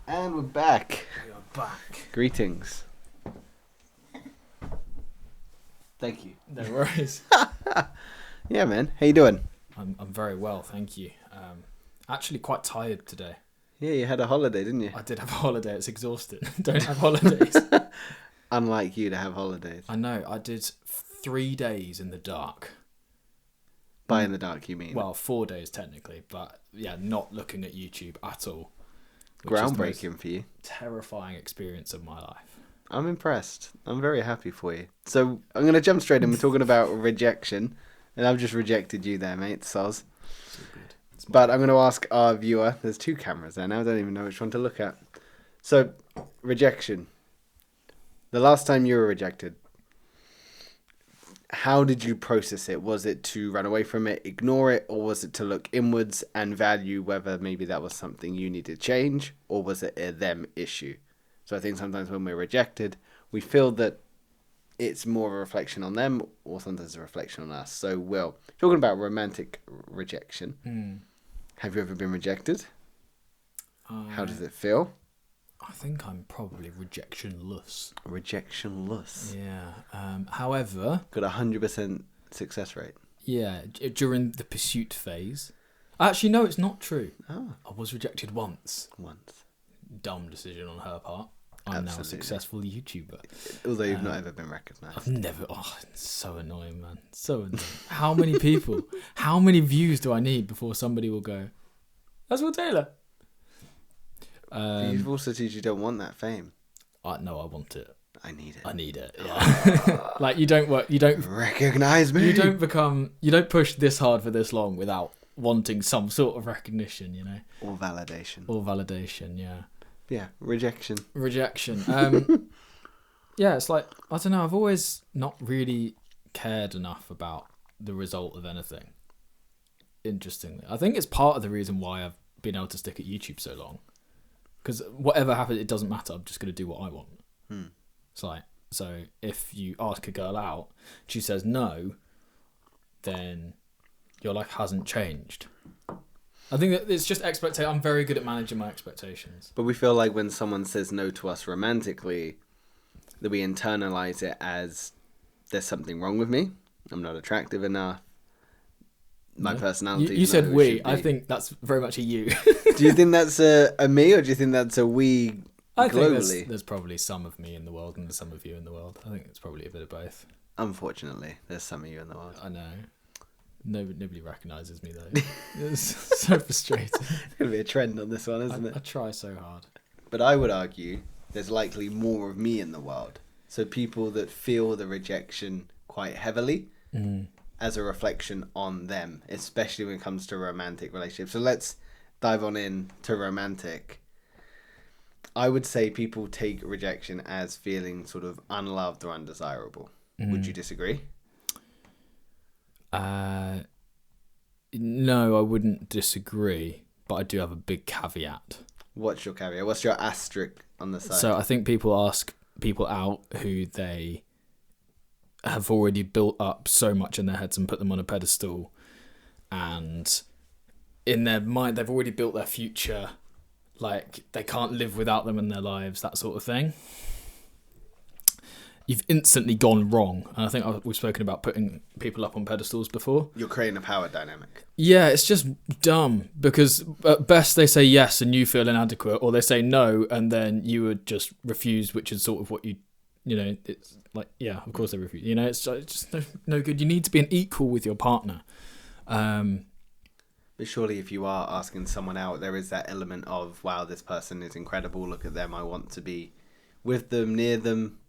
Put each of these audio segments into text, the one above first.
And we're back. We are back. Greetings. Thank you. No worries. Yeah, man. How you doing? I'm very well, thank you. Actually quite tired today. Yeah, you had a holiday, didn't you? I did have a holiday. It's exhausting. Don't have holidays. Unlike you to have holidays. I know. I did 3 days in the dark. By in the dark, you mean? Well, 4 days technically, but yeah, not looking at YouTube at all. Which is the most Groundbreaking for you. terrifying experience of my life. I'm impressed. I'm very happy for you. So I'm going to jump straight in. We're talking about rejection. And I've just rejected you there, mate. Soz. So good. But I'm going to ask our viewer. There's 2 cameras there now. I don't even know which one to look at. So, rejection. The last time you were rejected, how did you process it? Was it to run away from it, ignore it, or was it to look inwards and value whether maybe that was something you need to change, or was it a them issue? So I think sometimes when we're rejected, we feel that it's more of a reflection on them, or sometimes a reflection on us. So, Will, talking about romantic rejection, have you ever been rejected? How does it feel? I think I'm probably rejectionless. Rejectionless. Yeah. However, Got 100% success rate. yeah, during the pursuit phase. Actually, no, it's not true. Oh, I was rejected once. once. Dumb decision on her part. I'm now a Absolutely. successful YouTuber. Although you've not ever been recognised. I've never. Oh, it's so annoying, man. So annoying. How many people? How many views do I need before somebody will go? That's Will Taylor. You've also said you don't want that fame. No, I want it. I need it. I need it. Yeah. Like you don't work. You don't. Recognise me. You don't become. You don't push this hard for this long without wanting some sort of recognition. You know. Or validation. Or validation. Yeah. Yeah, rejection. Rejection. Yeah, it's like, I don't know, I've always not really cared enough about the result of anything. Interestingly. I think it's part of the reason why I've been able to stick at YouTube so long. Because whatever happens, it doesn't matter. I'm just going to do what I want. It's like, so if you ask a girl out, she says no, then your life hasn't changed. I think that it's just expectation. I'm very good at managing my expectations. But we feel like when someone says no to us romantically, that we internalise it as there's something wrong with me. I'm not attractive enough. My personality. You said we. I think that's very much a you. Do you think that's a me, or do you think that's a we I globally? think there's probably some of me in the world and some of you in the world. I think it's probably a bit of both. Unfortunately, there's some of you in the world. I know. Nobody recognises me though. It's so frustrating. It's going to be a trend on this one, isn't it? I try so hard. But I would argue there's likely more of me in the world. So people that feel the rejection quite heavily as a reflection on them, especially when it comes to romantic relationships. So let's dive on in to romantic. I would say people take rejection as feeling sort of unloved or undesirable. Would you disagree? No, I wouldn't disagree, but I do have a big caveat. What's your caveat? What's your asterisk on the side? So I think people ask people out who they have already built up so much in their heads and put them on a pedestal, and in their mind they've already built their future, like they can't live without them in their lives, that sort of thing. You've instantly gone wrong. And I think we've spoken about putting people up on pedestals before. You're creating a power dynamic. Yeah, it's just dumb because at best they say yes and you feel inadequate, or they say no and then you would just refuse, which is sort of what you know, it's like, yeah, of course they refuse. You know, it's just no good. You need to be an equal with your partner. But surely if you are asking someone out, there is that element of, wow, this person is incredible. Look at them. I want to be with them, near them.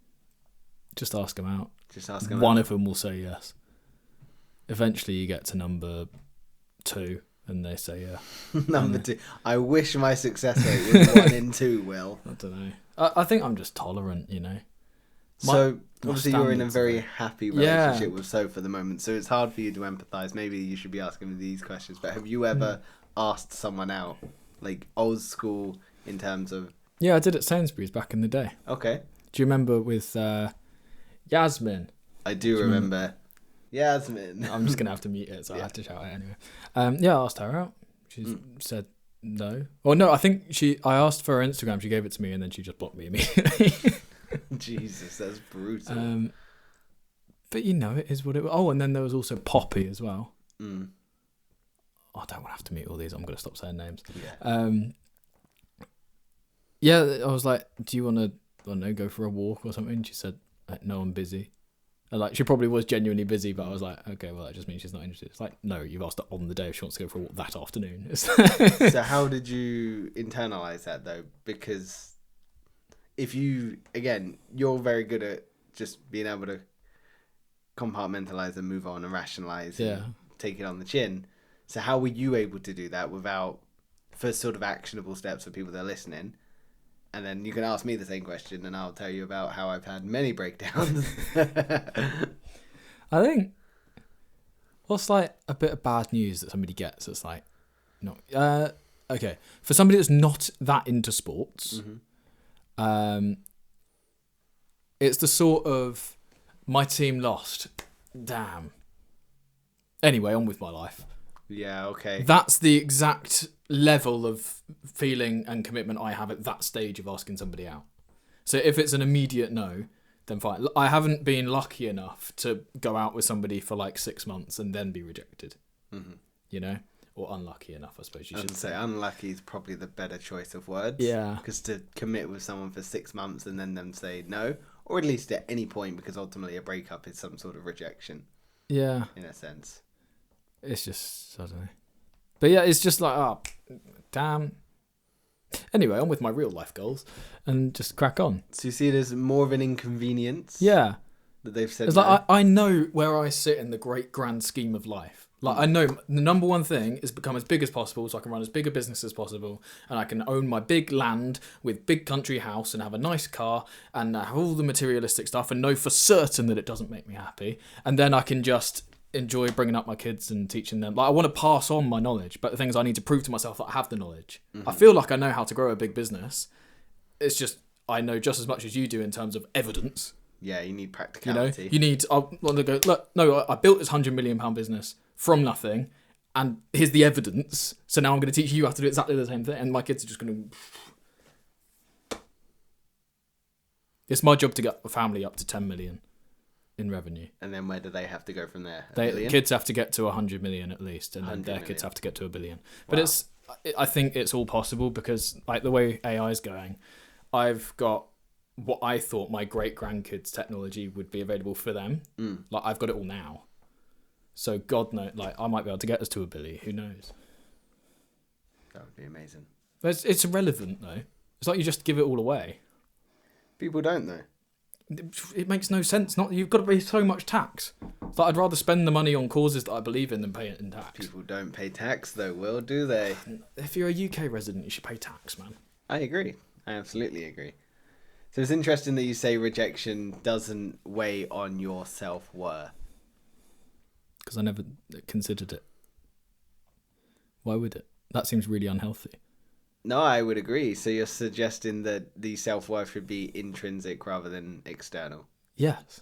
Just ask them out. Just ask them One out. of them will say yes. Eventually you get to number 2 and they say yeah. Number 2. I wish my success rate was 1 in 2, Will. I don't know. I think I'm just tolerant, you know. So, obviously you're in a standards very are- happy Yeah. relationship with Soph at the moment, so it's hard for you to empathise. Maybe you should be asking me these questions, but have you ever asked someone out, like old school, in terms of... Yeah, I did at Sainsbury's back in the day. Okay. Do you remember with Yasmin? I do remember. Yasmin. I'm just going to have to mute it, so I have to shout it anyway. Yeah, I asked her out. She said No. Well, no, I think I asked for her Instagram, she gave it to me, and then she just blocked me immediately. Jesus, that's brutal. But it is what it was. Oh, and then there was also Poppy as well. Mm. I don't want to have to meet all these. I'm going to stop saying names. Yeah. Yeah, I was like, do you want to, I don't know, go for a walk or something? She said, no, I'm busy. And like, she probably was genuinely busy, but I was like, okay, well, that just means she's not interested. It's like, no, you've asked her on the day if she wants to go for a walk that afternoon. So how did you internalize that though? Because if you're very good at just being able to compartmentalize and move on and rationalize and take it on the chin. So how were you able to do that without, for sort of actionable steps for people that are listening? And then you can ask me the same question and I'll tell you about how I've had many breakdowns. I think, what's like a bit of bad news that somebody gets that's like, not, okay. For somebody that's not that into sports, it's the sort of, my team lost. Damn. Anyway, on with my life. Yeah, okay. That's the exact level of feeling and commitment I have at that stage of asking somebody out. So if it's an immediate no, then fine. I haven't been lucky enough to go out with somebody for like 6 months and then be rejected. Mm-hmm. Or unlucky enough, I suppose you should say. Unlucky is probably the better choice of words. Yeah. Because to commit with someone for 6 months and then them say no, or at least at any point, because ultimately a breakup is some sort of rejection. Yeah. In a sense. It's just, I don't know. But yeah, it's just like, oh, damn. Anyway, on with my real life goals and just crack on. So you see it as more of an inconvenience? Yeah. That they've said it's no? like, I know where I sit in the great grand scheme of life. Like, I know the number one thing is become as big as possible so I can run as big a business as possible and I can own my big land with big country house and have a nice car and have all the materialistic stuff and know for certain that it doesn't make me happy. And then I can just enjoy bringing up my kids and teaching them. Like, I want to pass on my knowledge, but the thing is I need to prove to myself that I have the knowledge. I feel like I know how to grow a big business. It's just I know just as much as you do in terms of evidence. Yeah, you need practicality. You need. I want to go. Look, no, I built this £100 million business from nothing, and here's the evidence. So now I'm going to teach you how to do exactly the same thing, and my kids are just going to. It's my job to get a family up to 10 million in revenue. And then where do they have to go from there? Kids have to get to 100 million at least, and then their kids have to get to 1 billion. But I think it's all possible because, like, the way AI is going, I've got what I thought my great grandkids' technology would be available for them. Like, I've got it all now. So God knows, like, I might be able to get us to 1 billion. Who knows? That would be amazing. It's irrelevant though. It's like you just give it all away. People don't though. It makes no sense. You've got to pay so much tax. It's like I'd rather spend the money on causes that I believe in than pay it in tax. People don't pay tax though, Will, do they? If you're a UK resident, you should pay tax, man. I agree. I absolutely agree. So it's interesting that you say rejection doesn't weigh on your self-worth. Because I never considered it. Why would it? That seems really unhealthy. No, I would agree. So you're suggesting that the self-worth should be intrinsic rather than external? Yes.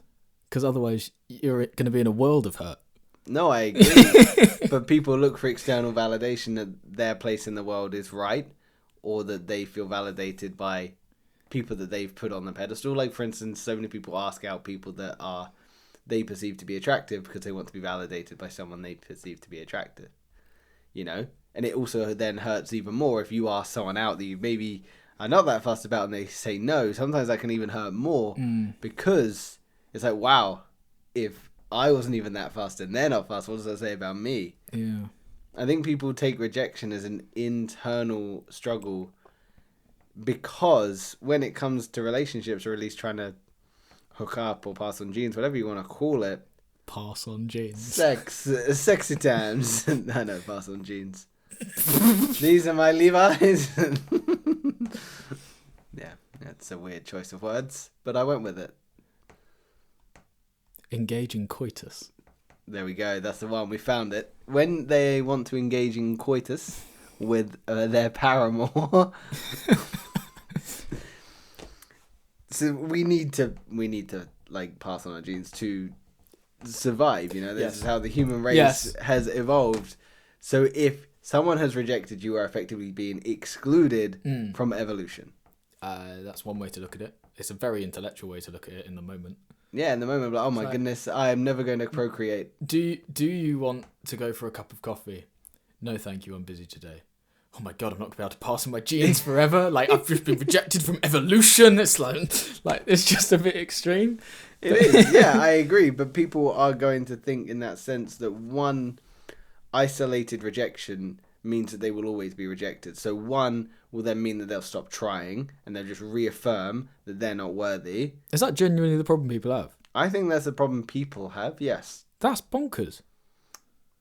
Because otherwise you're going to be in a world of hurt. No, I agree. But people look for external validation that their place in the world is right, or that they feel validated by people that they've put on the pedestal. Like, for instance, so many people ask out people that they perceive to be attractive because they want to be validated by someone they perceive to be attractive. And it also then hurts even more if you ask someone out that you maybe are not that fussed about and they say no. Sometimes that can even hurt more because it's like, wow, if I wasn't even that fussed and they're not fussed, what does that say about me? Yeah. I think people take rejection as an internal struggle because when it comes to relationships, or at least trying to hook up or pass on genes, whatever you want to call it. Pass on genes. Sexy times. I know, pass on genes. These are my Levi's. Yeah, it's a weird choice of words, but I went with it. Engage in coitus. There we go. That's the one. We found it. When they want to engage in coitus with their paramour, so we need to like pass on our genes to survive. This is how the human race has evolved. So if Someone has rejected you are effectively being excluded from evolution. That's one way to look at it. It's a very intellectual way to look at it in the moment. Yeah, in the moment, like, oh my goodness, I am never going to procreate. Do you want to go for a cup of coffee? No, thank you. I'm busy today. Oh my god, I'm not going to be able to pass on my genes forever. Like, I've just been rejected from evolution. It's like it's just a bit extreme. It is. Yeah, I agree. But people are going to think in that sense that one isolated rejection means that they will always be rejected. So one will then mean that they'll stop trying and they'll just reaffirm that they're not worthy. Is that genuinely the problem people have? I think that's the problem people have, yes. That's bonkers.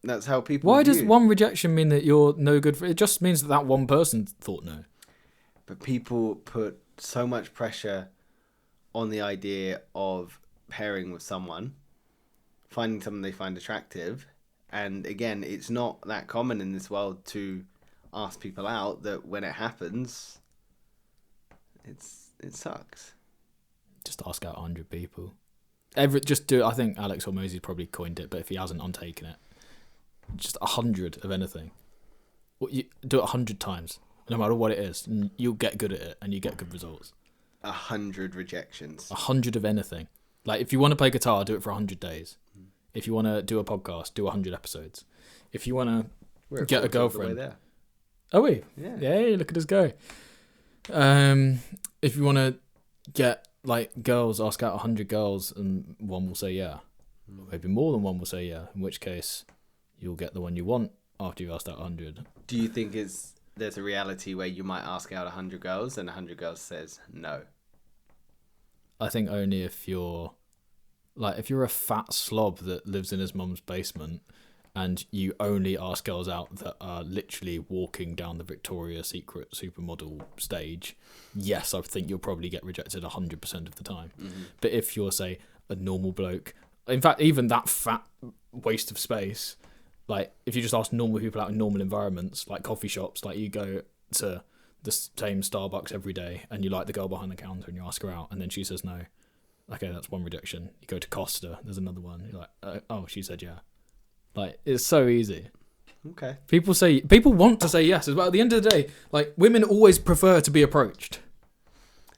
That's how people Why does one rejection mean that you're no good for it? It just means that one person thought no. But people put so much pressure on the idea of pairing with someone, finding someone they find attractive. And again, it's not that common in this world to ask people out, that when it happens, it sucks. Just ask out 100 people. Just do it. I think Alex Hormozy probably coined it, but if he hasn't, I'm taking it. Just 100 of anything. You do it 100 times, no matter what it is, and you'll get good at it, and you get good results. 100 rejections. 100 of anything. Like, if you want to play guitar, do it for 100 days. If you want to do a podcast, do 100 episodes. If you want to get a girlfriend. There. Oh, wait. Yeah. Yay, look at us go. If you want to get, like, girls, ask out 100 girls, and one will say yeah. Maybe more than one will say yeah, in which case you'll get the one you want after you've asked out 100. Do you think there's a reality where you might ask out 100 girls and 100 girls says no? I think only if you're a fat slob that lives in his mum's basement and you only ask girls out that are literally walking down the Victoria's Secret supermodel stage, yes, I think you'll probably get rejected 100% of the time. Mm-hmm. But if you're, say, a normal bloke, in fact, even that fat waste of space, like, if you just ask normal people out in normal environments, like coffee shops, like you go to the same Starbucks every day and you like the girl behind the counter and you ask her out and then she says no. Okay, that's one rejection. You go to Costa, there's another one. You're like, oh, she said yeah. Like, it's so easy. Okay. People want to say yes as well. At the end of the day, like, women always prefer to be approached.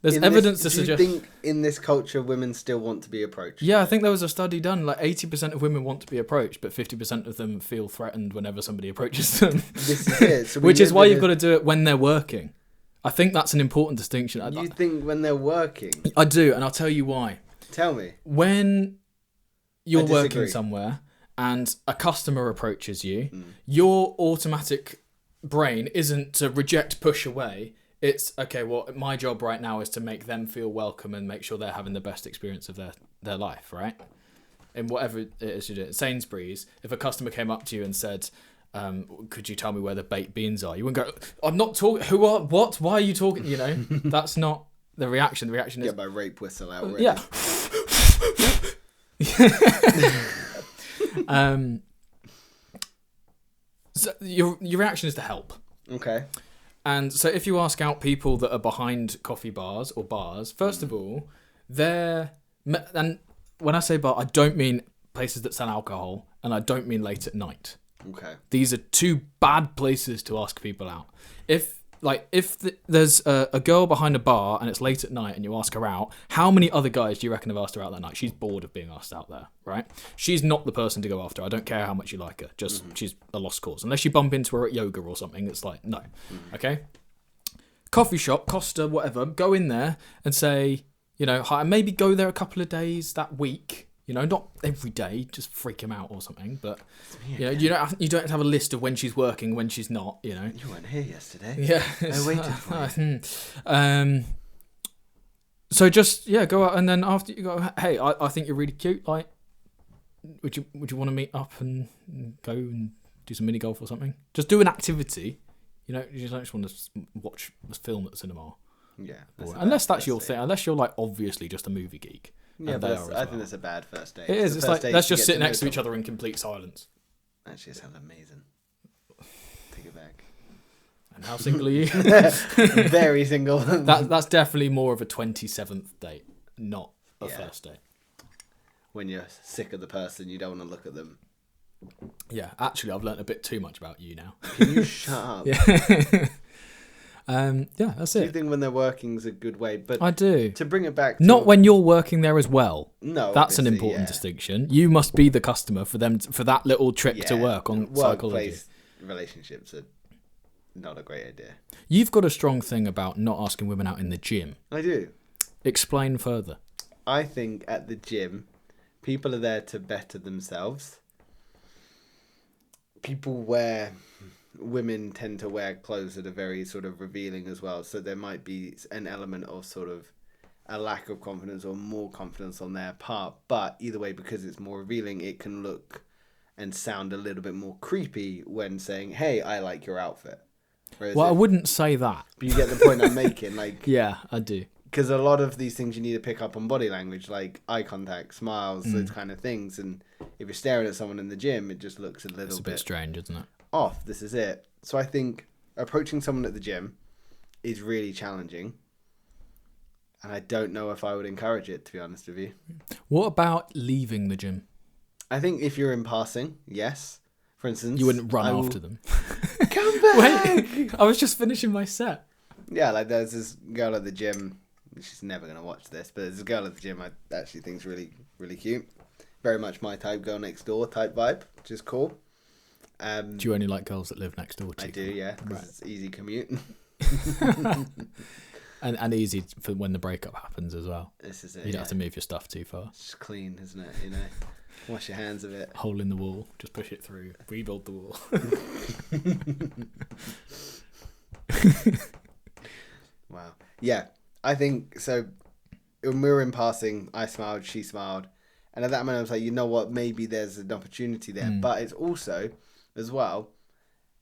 There's evidence to suggest. Do you think in this culture women still want to be approached? Yeah, I think there was a study done. Like 80% of women want to be approached, but 50% of them feel threatened whenever somebody approaches them. This is it. So which is why you've got to do it when they're working. I think that's an important distinction. You think when they're working? I do, and I'll tell you why. Tell me. When you're working somewhere and a customer approaches you, your automatic brain isn't to reject, push away. It's, okay, well, my job right now is to make them feel welcome and make sure they're having the best experience of their life, right? In whatever it is you do. At Sainsbury's, if a customer came up to you and said, could you tell me where the baked beans are? You wouldn't go, I'm not talking, what? Why are you talking? You know, that's not the reaction. The reaction is... Get my rape whistle out already. Yeah. So your reaction is to help. Okay. And so if you ask out people that are behind coffee bars or bars, first of all, and when I say bar, I don't mean places that sell alcohol, and I don't mean late at night. Okay. These are two bad places to ask people out. If there's a girl behind a bar and it's late at night and you ask her out, how many other guys do you reckon have asked her out that night? She's bored of being asked out there, right? She's not the person to go after. I don't care how much you like her. Just she's a lost cause. Unless you bump into her at yoga or something, it's like, no. Okay? Coffee shop, Costa, whatever, go in there and say, you know, hi, maybe go there a couple of days that week. You know, not every day, just freak him out or something. But you know, you don't have to have a list of when she's working, when she's not. You know, you weren't here yesterday. Yeah, I waited for you. So just go out, and then after you go, hey, I think you're really cute. Like, would you want to meet up and go and do some mini golf or something? Just do an activity. You know, you don't just want to watch a film at the cinema. Yeah, unless that's your thing. Unless you're like obviously just a movie geek. Yeah, but I think that's a bad first date. It is. It's like, let's just sit next to each other in complete silence. Actually, it sounds amazing. Take it back. And how single are you? Very single. That's definitely more of a 27th date, not a first date. When you're sick of the person, you don't want to look at them. Yeah, actually, I've learnt a bit too much about you now. Can you shut up? Yeah. That's Do you it. think when they're working is a good way? But I do. to bring it back to... Not when you're working there as well. No, That's an obviously, important yeah. distinction. You must be the customer for them for that little trip to Yeah, work on psychology. workplace relationships are not a great idea. You've got a strong thing about not asking women out in the gym. I do. Explain further. I think at the gym, people are there to better themselves. Women tend to wear clothes that are very sort of revealing as well. So there might be an element of sort of a lack of confidence or more confidence on their part. But either way, because it's more revealing, it can look and sound a little bit more creepy when saying, hey, I like your outfit. Whereas Well, I wouldn't say that. But you get the point I'm making. Like, Yeah, I do. because a lot of these things you need to pick up on body language, like eye contact, smiles, those kind of things. And if you're staring at someone in the gym, it just looks a little It's a bit strange, isn't it? off. This is it. So I think approaching someone at the gym is really challenging. And I don't know if I would encourage it, to be honest with you. What about leaving the gym? I think if you're in passing, yes. For instance, You wouldn't run I will- after them. Come back! Wait, I was just finishing my set. Yeah, like there's this girl at the gym. She's never going to watch this, but there's a girl at the gym I actually think's really, really cute. Very much my type, girl next door type vibe, which is cool. Do you only like girls that live next door to I you? do, yeah, because Right. it's easy commute. And easy for when the breakup happens as well. This is it. You don't have to move your stuff too far. It's just clean, isn't it? You know, wash your hands of it. Hole in the wall, just push it through, rebuild the wall. Wow. Yeah, I think so. When we were in passing, I smiled, she smiled, and at that moment I was like, you know what? Maybe there's an opportunity there. But it's also, as well,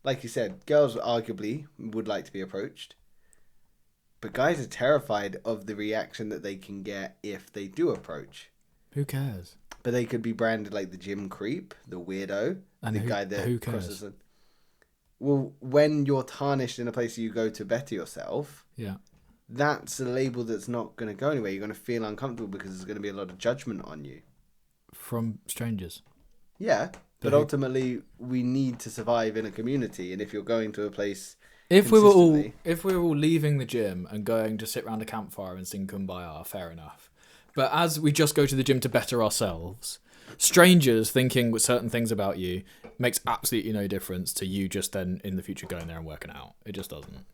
like you said, girls arguably would like to be approached, but guys are terrified of the reaction that they can get if they do approach. Who cares? But they could be branded like the gym creep, the weirdo, And the who- guy that who cares? crosses it. Well, when you're tarnished in a place you go to better yourself, Yeah. that's a label that's not going to go anywhere. You're going to feel uncomfortable because there's going to be a lot of judgment on you. From strangers. Yeah, but who- ultimately we need to survive in a community, and if you're going to a place If we were consistently- all leaving the gym and going to sit around a campfire and sing Kumbaya, fair enough. But as we just go to the gym to better ourselves, strangers thinking certain things about you makes absolutely no difference to you just then in the future going there and working out. It just doesn't.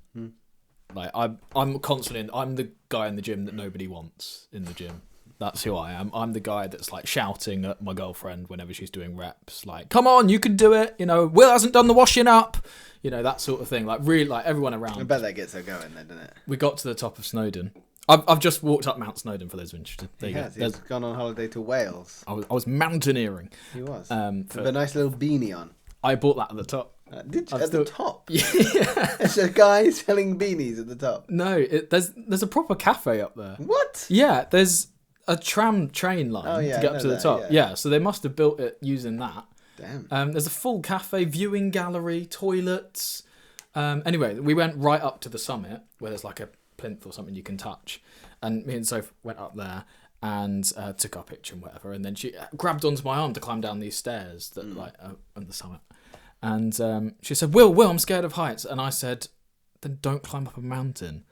Like I'm constantly I'm the guy in the gym that nobody wants in the gym. That's who I am. I'm the guy that's like shouting at my girlfriend whenever she's doing reps, like, "Come on, you can do it!" You know, Will hasn't done the washing up. You know, that sort of thing. Like really, like everyone I around. bet that gets her going then, doesn't it? We got to the top of Snowdon. I've just walked up Mount Snowdon for those who are interested. There He you has. go. He's gone on holiday to Wales. I was mountaineering. He was. For- With a nice little beanie on. I bought that at the top. Did you? I've At the still- top? Yeah. There's a guy selling beanies at the top. No, there's a proper cafe up there. What? Yeah, there's a tram train line Oh, yeah, to get I up know to the that, top. yeah. Yeah, so they must have built it using that. Damn. There's a full cafe, viewing gallery, toilets. Anyway, we went right up to the summit where there's like a plinth or something you can touch. And me and Soph went up there and took our picture and whatever. And then she grabbed onto my arm to climb down these stairs that like on the summit. And she said, Will, I'm scared of heights. And I said, then don't climb up a mountain.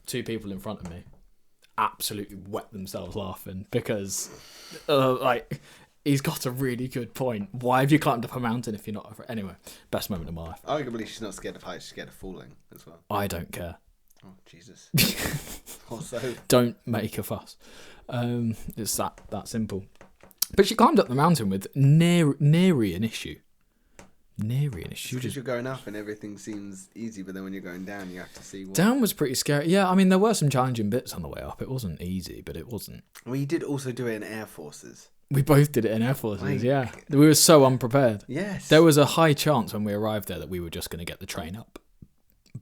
Two people in front of me absolutely wet themselves laughing because like he's got a really good point. Why have you climbed up a mountain if you're not afraid? Anyway, best moment of my life. Arguably, she's not scared of heights. She's scared of falling as well. I don't care. Oh, Jesus. Also, Don't make a fuss. It's that simple. But she climbed up the mountain with nary an issue. Nary an issue. because you're going up and everything seems easy, but then when you're going down, you have to see what... Down was pretty scary. Yeah, I mean, there were some challenging bits on the way up. It wasn't easy, but it wasn't. Well, you did also do it in Air Forces. We both did it in Air Forces, Like- yeah. We were so unprepared. Yes. There was a high chance when we arrived there that we were just going to get the train up.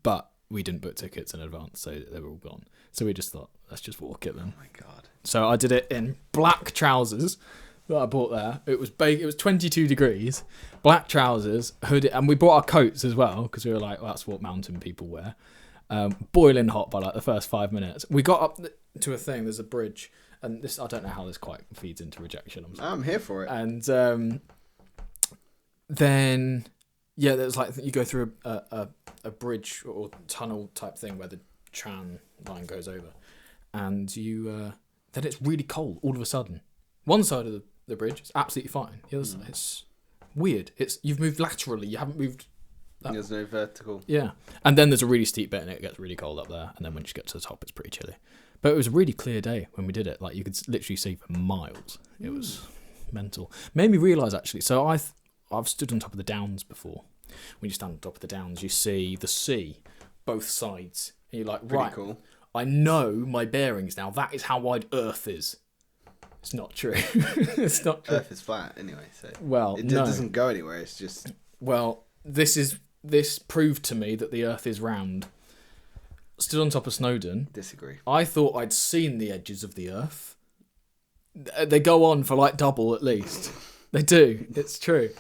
But we didn't book tickets in advance, so they were all gone. So we just thought, let's just walk it then. Oh, my God. So I did it in black trousers that I bought there. It was 22 degrees, black trousers, hoodie, and we bought our coats as well because we were like, well, that's what mountain people wear. Boiling hot by like the first 5 minutes. We got up to a thing. There's a bridge, and this I don't know how this quite feeds into rejection. I'm here for it. And then there's like you go through a bridge or tunnel type thing where the tram line goes over, and you then it's really cold all of a sudden. One side of the bridge is absolutely fine. The other side, it's weird. You've moved laterally. You haven't moved. There's no vertical. Yeah, and then there's a really steep bit, and it gets really cold up there. And then when you get to the top, it's pretty chilly. But it was a really clear day when we did it. Like you could literally see for miles. It was mental. Made me realise actually. So I've stood on top of the downs before. When you stand on top of the downs, you see the sea, both sides. And you're like, Pretty right, cool. I know my bearings now. That is how wide Earth is. It's not true. It's not true. Earth is flat anyway, so Well, it doesn't go anywhere. It's just this proved to me that the Earth is round. Stood on top of Snowdon. disagree. I thought I'd seen the edges of the Earth. They go on for like double at least. They do. It's true.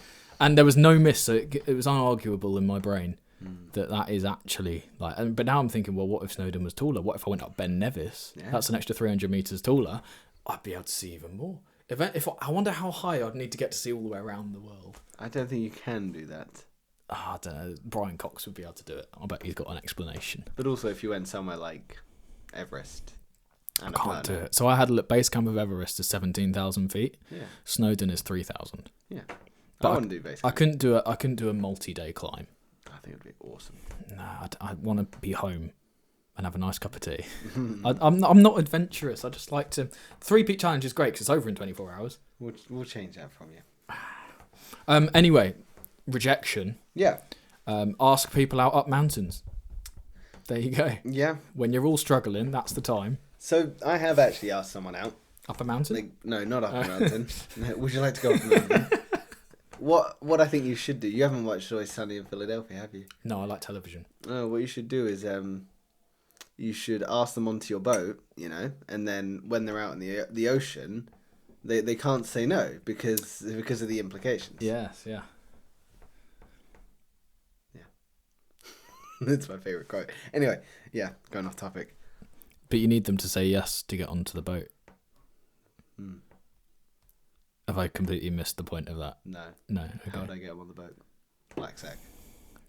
And there was no miss. So it was unarguable in my brain that is actually like. But now I'm thinking, well, what if Snowdon was taller? What if I went up Ben Nevis? Yeah. That's an extra 300 meters taller. I'd be able to see even more. If I wonder how high I'd need to get to see all the way around the world. I don't think you can do that. I don't know. Brian Cox would be able to do it. I bet he's got an explanation. But also, if you went somewhere like Everest, I can't do it. So I had a look. Base camp of Everest is 17,000 feet. Yeah. Snowdon is 3,000. Yeah. But I wouldn't do base I camp. couldn't do a multi-day climb. I think it'd be awesome. No, I want to be home and have a nice cup of tea. I'm not adventurous. I just like to. 3-peak challenge is great because it's over in 24 hours. We'll change that from you. Anyway, rejection. Yeah. Ask people out up mountains. There you go. Yeah. When you're all struggling, that's the time. So I have actually asked someone out. Up a mountain? Like, no, not up a mountain. No, would you like to go up a mountain? What I think you should do. You haven't watched Always Sunny in Philadelphia, have you? No, I like television. Oh, what you should do is you should ask them onto your boat, and then when they're out in the ocean, they can't say no because of the implications. Yes, yeah. That's my favourite quote. Anyway, yeah, going off topic. But you need them to say yes to get onto the boat. Have I completely missed the point of that? No. No. How Okay. would I get them on the boat? Black sack.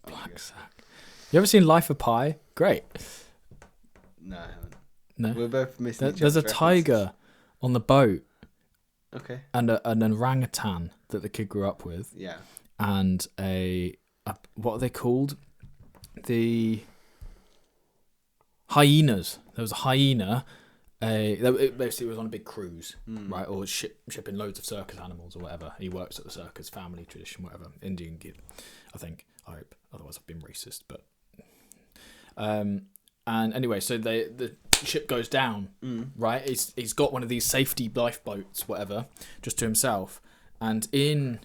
Black sack. You ever seen Life of Pi? Great. No, I haven't. No. We're both missing each There's a other's tiger on the boat references. Okay. and an orangutan that the kid grew up with, Yeah. and a what are they called? The hyenas. There was a hyena. It basically was on a big cruise, right, or shipping loads of circus animals or whatever. He works at the circus family tradition, whatever, Indian kid, I think. I hope. Otherwise, I've been racist. But and anyway, so the ship goes down, right? He's got one of these safety lifeboats, whatever, just to himself, and in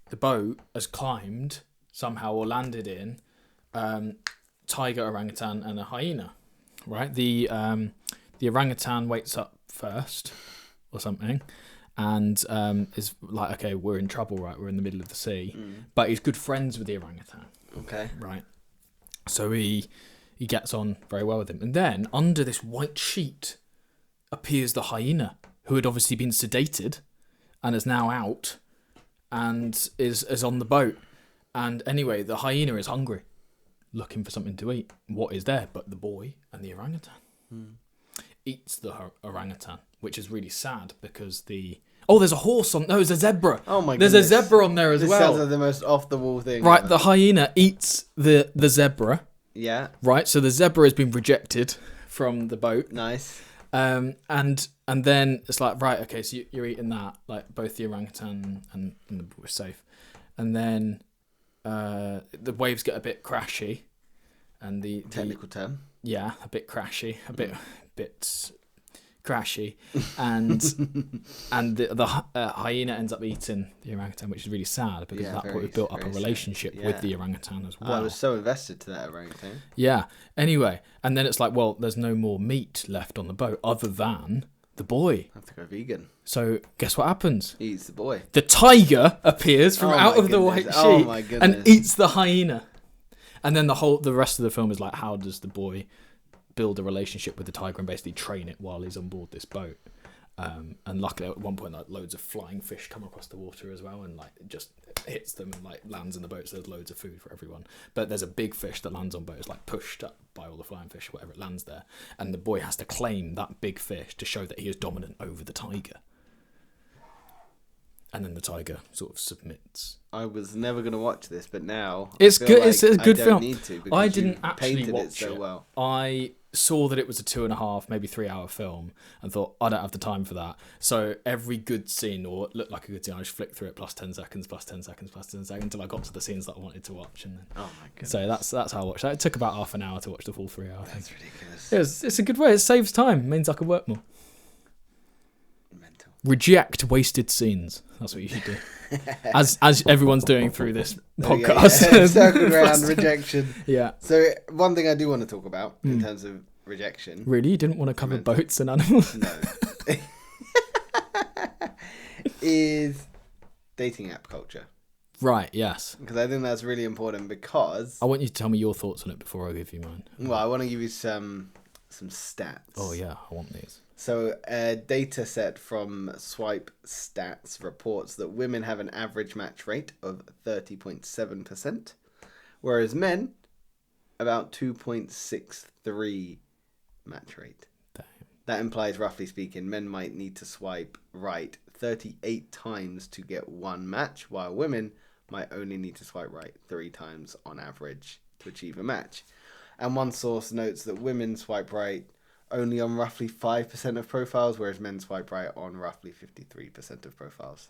the boat has climbed somehow or landed in tiger, orangutan, and a hyena, right? The orangutan wakes up first or something and is like, okay, we're in trouble, right? We're in the middle of the sea. But he's good friends with the orangutan. Okay. Right. So he gets on very well with him. And then under this white sheet appears the hyena, who had obviously been sedated and is now out and is on the boat. And anyway, the hyena is hungry, looking for something to eat. What is there but the boy and the orangutan? Eats the orangutan, which is really sad because there's a horse on. No, there's a zebra. Oh my There's goodness. a zebra on there as This well. sounds like the most off the wall thing. Right, ever. the hyena eats the zebra. Yeah. Right, so the zebra has been rejected from the boat. Nice. And then it's like, right, okay, so you're eating that, like both the orangutan and the boy are safe. And then the waves get a bit crashy, and the Technical term. yeah, a bit crashy, a bit crashy, and the hyena ends up eating the orangutan, which is really sad because at that point we've built up a very sad. relationship Yeah. with the orangutan as well. I was so invested to that orangutan. Yeah. Anyway, and then it's like, well, there's no more meat left on the boat other than the boy. I have to go vegan. So guess what happens? He eats the boy. The tiger appears from Oh out my of the goodness. white sheet Oh my and goodness. eats the hyena. And then the rest of the film is like, how does the boy build a relationship with the tiger and basically train it while he's on board this boat? And luckily at one point, like, loads of flying fish come across the water as well, and like it just hits them and like lands in the boat. So there's loads of food for everyone. But there's a big fish that lands on boat. It's like pushed up by all the flying fish, whatever it lands there, and the boy has to claim that big fish to show that he is dominant over the tiger. And then the tiger sort of submits. I was never going to watch this, but now it's good. Like it's a good I don't film. Need to I didn't actually painted watch it so well. I saw that it was a 2.5, maybe 3 hour film, and thought I don't have the time for that. So every good scene, or what looked like a good scene, I just flicked through it plus 10 seconds, plus 10 seconds, plus 10 seconds until I got to the scenes that I wanted to watch. And then, oh my goodness! So that's how I watched that. It took about half an hour to watch the full 3 hour. That's ridiculous. It's a good way. It saves time. It means I can work more. Mental. Reject wasted scenes. That's what you should do. As everyone's doing through this podcast. Circle around rejection. Yeah. So one thing I do want to talk about in terms of rejection. Really? You didn't want to cover boats and animals? No. Is dating app culture. Right, yes. Because I think that's really important because... I want you to tell me your thoughts on it before I give you mine. Well, I want to give you some stats. Oh, yeah, I want these. So a data set from Swipe Stats reports that women have an average match rate of 30.7%, whereas men about 2.63 match rate. Damn. That implies, roughly speaking, men might need to swipe right 38 times to get one match, while women might only need to swipe right 3 times on average to achieve a match. And one source notes that women swipe right only on roughly 5% of profiles, whereas men swipe right on roughly 53% of profiles,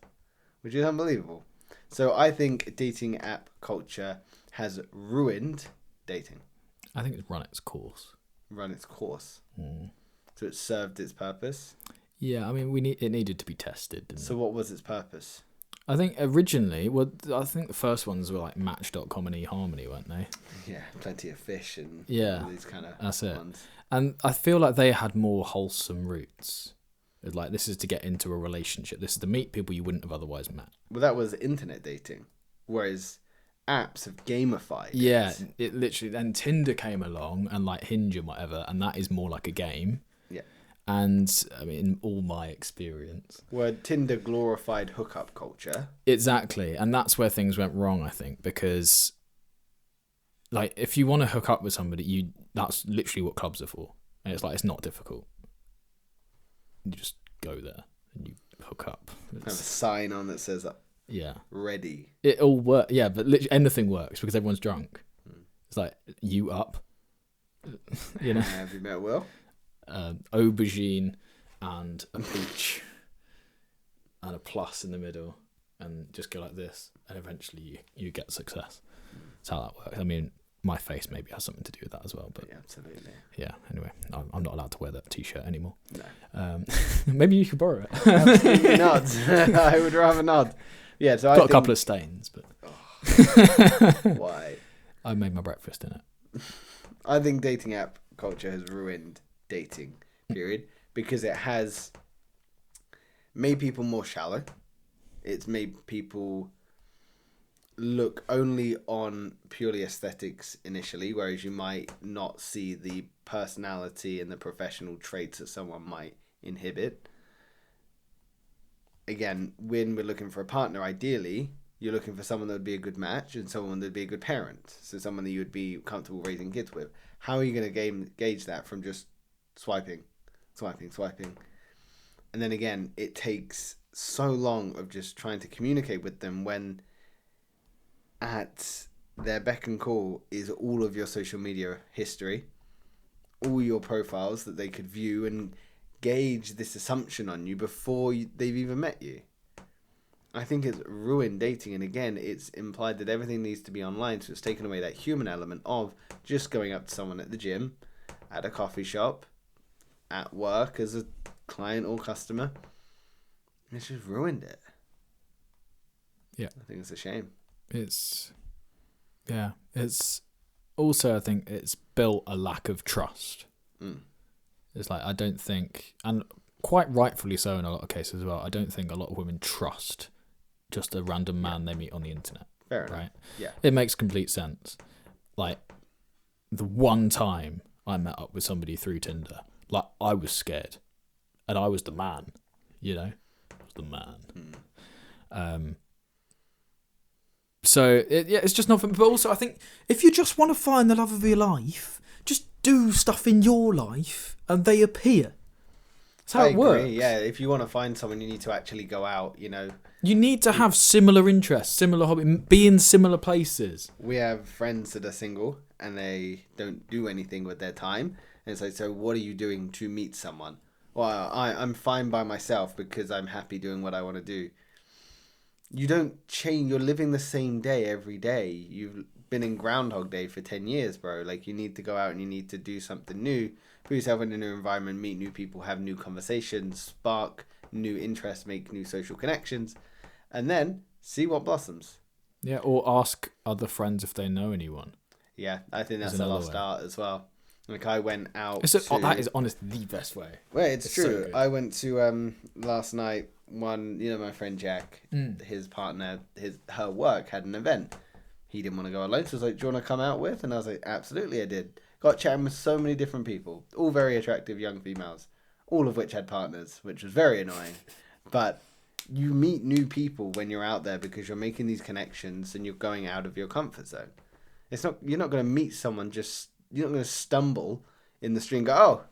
which is unbelievable. So I think dating app culture has ruined dating. I think it's run its course. So it served its purpose. Yeah, I mean, it needed to be tested. Didn't So what was its purpose? I think originally, I think the first ones were like Match.com and eHarmony, weren't they? Yeah, plenty of fish and all these kind of that's it. ones. And I feel like they had more wholesome roots. Like, this is to get into a relationship. This is to meet people you wouldn't have otherwise met. Well, that was internet dating, whereas apps have gamified. Yeah, it literally. Then Tinder came along and like Hinge and whatever, and that is more like a game. Yeah. And I mean, in all my experience, where Tinder glorified hookup culture. Exactly, and that's where things went wrong, I think, because like if you want to hook up with somebody, that's literally what clubs are for. And it's like, it's not difficult. You just go there and you hook up. Have a sign on that says yeah, ready. It all works. Yeah, but literally anything works because everyone's drunk. It's like, you up. You know. Have you met Will? Aubergine and a peach and a plus in the middle, and just go like this, and eventually you get success. That's how that works. I mean, my face maybe has something to do with that as well, but yeah, absolutely. Yeah. Anyway, I'm not allowed to wear that t-shirt anymore. No. Maybe you could borrow it. Absolutely not. I would rather not. Yeah. So got a couple of stains, but why? I made my breakfast in it. I think dating app culture has ruined dating, period, because it has made people more shallow. It's made people look only on purely aesthetics initially, whereas you might not see the personality and the professional traits that someone might inhibit. Again, when we're looking for a partner, ideally, you're looking for someone that would be a good match and someone that would be a good parent. So someone that you would be comfortable raising kids with. How are you going to gauge that from just swiping? And then again, it takes so long of just trying to communicate with them when at their beck and call is all of your social media history, all your profiles that they could view and gauge this assumption on you before they've even met you. I think it's ruined dating, and again, it's implied that everything needs to be online, so it's taken away that human element of just going up to someone at the gym, at a coffee shop, at work as a client or customer. It's just ruined it. Yeah. I think it's a shame. It's also, I think it's built a lack of trust. It's like, I don't think, and quite rightfully so in a lot of cases as well, I don't think a lot of women trust just a random man they meet on the internet. Fair enough. Right? Yeah. It makes complete sense. Like, the one time I met up with somebody through Tinder, like, I was scared. And I was the man. you know, was the man. Mm. So it's just nothing. But also, I think if you just want to find the love of your life, just do stuff in your life, and they appear. That's how it works. Yeah, if you want to find someone, you need to actually go out. You know, you need to have similar interests, similar hobby, be in similar places. We have friends that are single and they don't do anything with their time, and it's like, so what are you doing to meet someone? Well, I'm fine by myself because I'm happy doing what I want to do. You don't change. You're living the same day every day. You've been in Groundhog Day for 10 years, bro. Like, you need to go out and you need to do something new. Put yourself in a new environment, meet new people, have new conversations, spark new interests, make new social connections, and then see what blossoms. Yeah, or ask other friends if they know anyone. Yeah, I think that's a lost art as well. Like, I went out that is honestly the best way. Well, it's true. So I went to last night. My friend Jack, his partner, her work had an event. He didn't want to go alone, so I was like, "Do you want to come out with?" And I was like, "Absolutely, I did." Got chatting with so many different people, all very attractive young females, all of which had partners, which was very annoying. But you meet new people when you're out there because you're making these connections and you're going out of your comfort zone. You're not going to meet someone you're not going to stumble in the street and go, "Oh,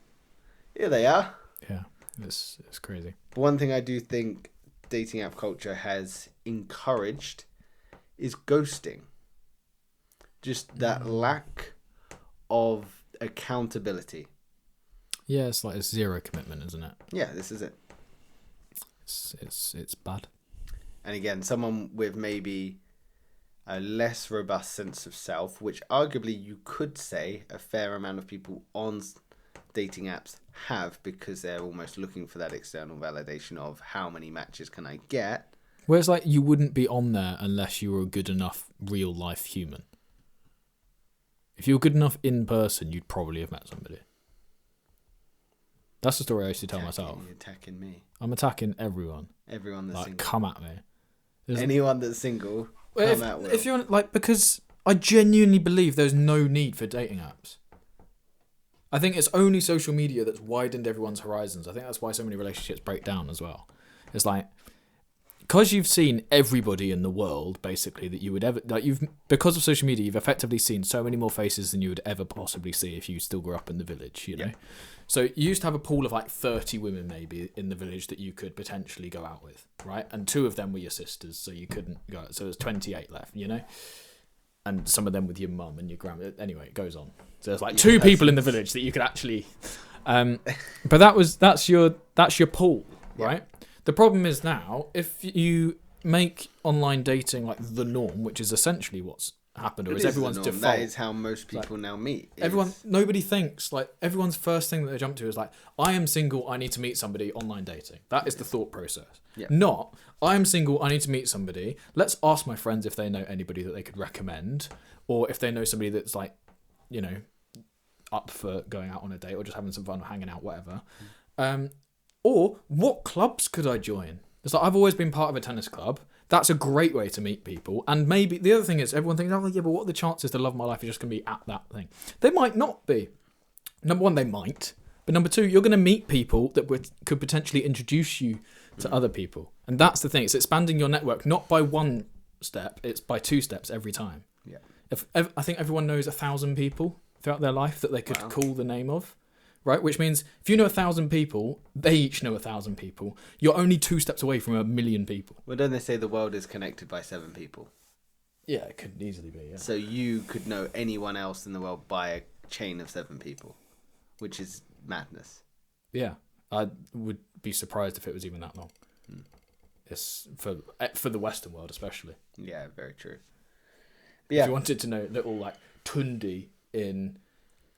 here they are." Yeah, it's crazy. But one thing I do think dating app culture has encouraged is ghosting. Just that lack of accountability. Yeah, it's like it's zero commitment, isn't it? Yeah, this is it. It's bad. And again, someone with maybe a less robust sense of self, which arguably you could say a fair amount of people on dating apps have, because they're almost looking for that external validation of how many matches can I get. Where it's like you wouldn't be on there unless you were a good enough real life human. If you were good enough in person, you'd probably have met somebody. That's the story I used to tell myself. You're attacking me. I'm attacking everyone. Everyone that's single. Come at me. Anyone that's single, come at Will. If you're because I genuinely believe there's no need for dating apps. I think it's only social media that's widened everyone's horizons. I think that's why so many relationships break down as well. It's like, because you've seen everybody in the world, basically, that you would ever... because of social media, you've effectively seen so many more faces than you would ever possibly see if you still grew up in the village, you know? Yeah. So you used to have a pool of 30 women maybe in the village that you could potentially go out with, right? And 2 of them were your sisters, so you couldn't go out. So there's 28 left, you know? And some of them with your mum and your grandma. Anyway, it goes on. So there's 2 people in the village that you could actually... but that's your pool, right? Yeah. The problem is now, if you make online dating the norm, which is essentially what's happened, or is everyone's default. That is how most people now meet. Nobody thinks, everyone's first thing that they jump to is I am single, I need to meet somebody online dating. That is the thought process. Yeah. Not, I am single, I need to meet somebody. Let's ask my friends if they know anybody that they could recommend, or if they know somebody that's up for going out on a date or just having some fun or hanging out, whatever. Or what clubs could I join? It's I've always been part of a tennis club. That's a great way to meet people. And maybe the other thing is everyone thinks, oh yeah, but what are the chances the love of my life is just going to be at that thing? They might not be. Number one, they might. But number two, you're going to meet people that could potentially introduce you to other people. And that's the thing. It's expanding your network, not by 1 step. It's by 2 steps every time. Yeah. I think everyone knows 1,000 people throughout their life that they could call the name of. Right, which means if you know 1,000 people, they each know 1,000 people. You're only 2 steps away from 1,000,000 people. Well, don't they say the world is connected by 7 people? Yeah, it could easily be. Yeah. So you could know anyone else in the world by a chain of 7 people, which is madness. Yeah, I would be surprised if it was even that long. It's for the Western world, especially. Yeah, very true. But yeah, if you wanted to know little Tundi in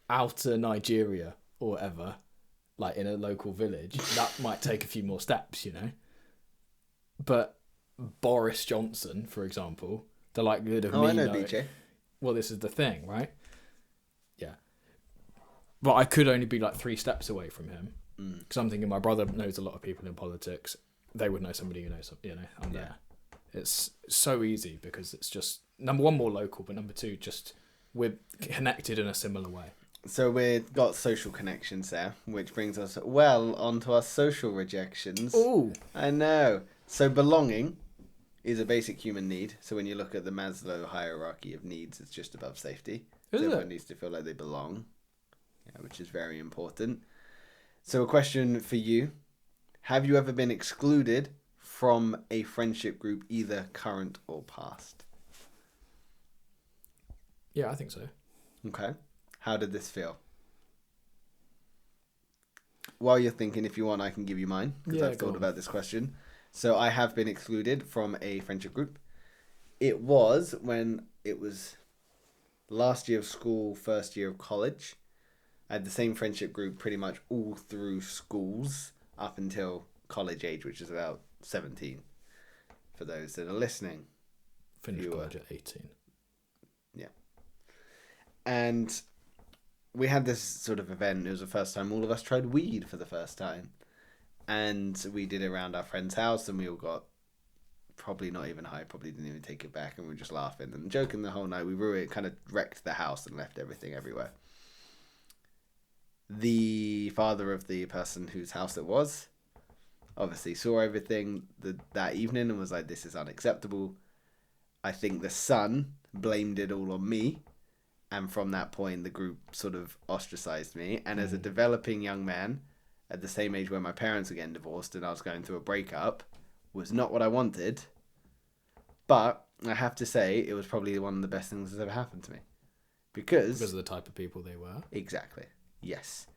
outer Nigeria or whatever, in a local village, that might take a few more steps, you know. But Boris Johnson, for example, the likelihood of me I know BJ. Well, this is the thing, right? Yeah. But I could only be 3 steps away from him. Because I'm thinking my brother knows a lot of people in politics. They would know somebody who knows, I'm there. It's so easy because it's just, number one, more local, but number two, just we're connected in a similar way. So we've got social connections there, which brings us well onto our social rejections. Oh, I know. So belonging is a basic human need. So when you look at the Maslow hierarchy of needs, it's just above safety. Is So it? everyone needs to feel like they belong, which is very important. So a question for you. Have you ever been excluded from a friendship group, either current or past? yeah, I think so. Okay. How did this feel? While you're thinking, if you want, I can give you mine, because Yeah, I've go thought on. about this question. So I have been excluded from a friendship group. It was when it was last year of school, first year of college. I had the same friendship group pretty much all through schools up until college age, which is about 17, for those that are listening. Finished You were- college at 18. And we had this sort of event. It was the first time all of us tried weed for the first time. And we did it around our friend's house, and we all got probably not even high, probably didn't even take it back, and we were just laughing and joking the whole night. We ruined, kind of wrecked the house and left everything everywhere. The father of the person whose house it was obviously saw everything that evening and was like, this is unacceptable. I think the son blamed it all on me. And from that point, the group sort of ostracized me. And as a developing young man, at the same age where my parents were getting divorced and I was going through a breakup, was not what I wanted. But I have to say, it was probably one of the best things that's ever happened to me. Because Because of the type of people they were. exactly. Yes.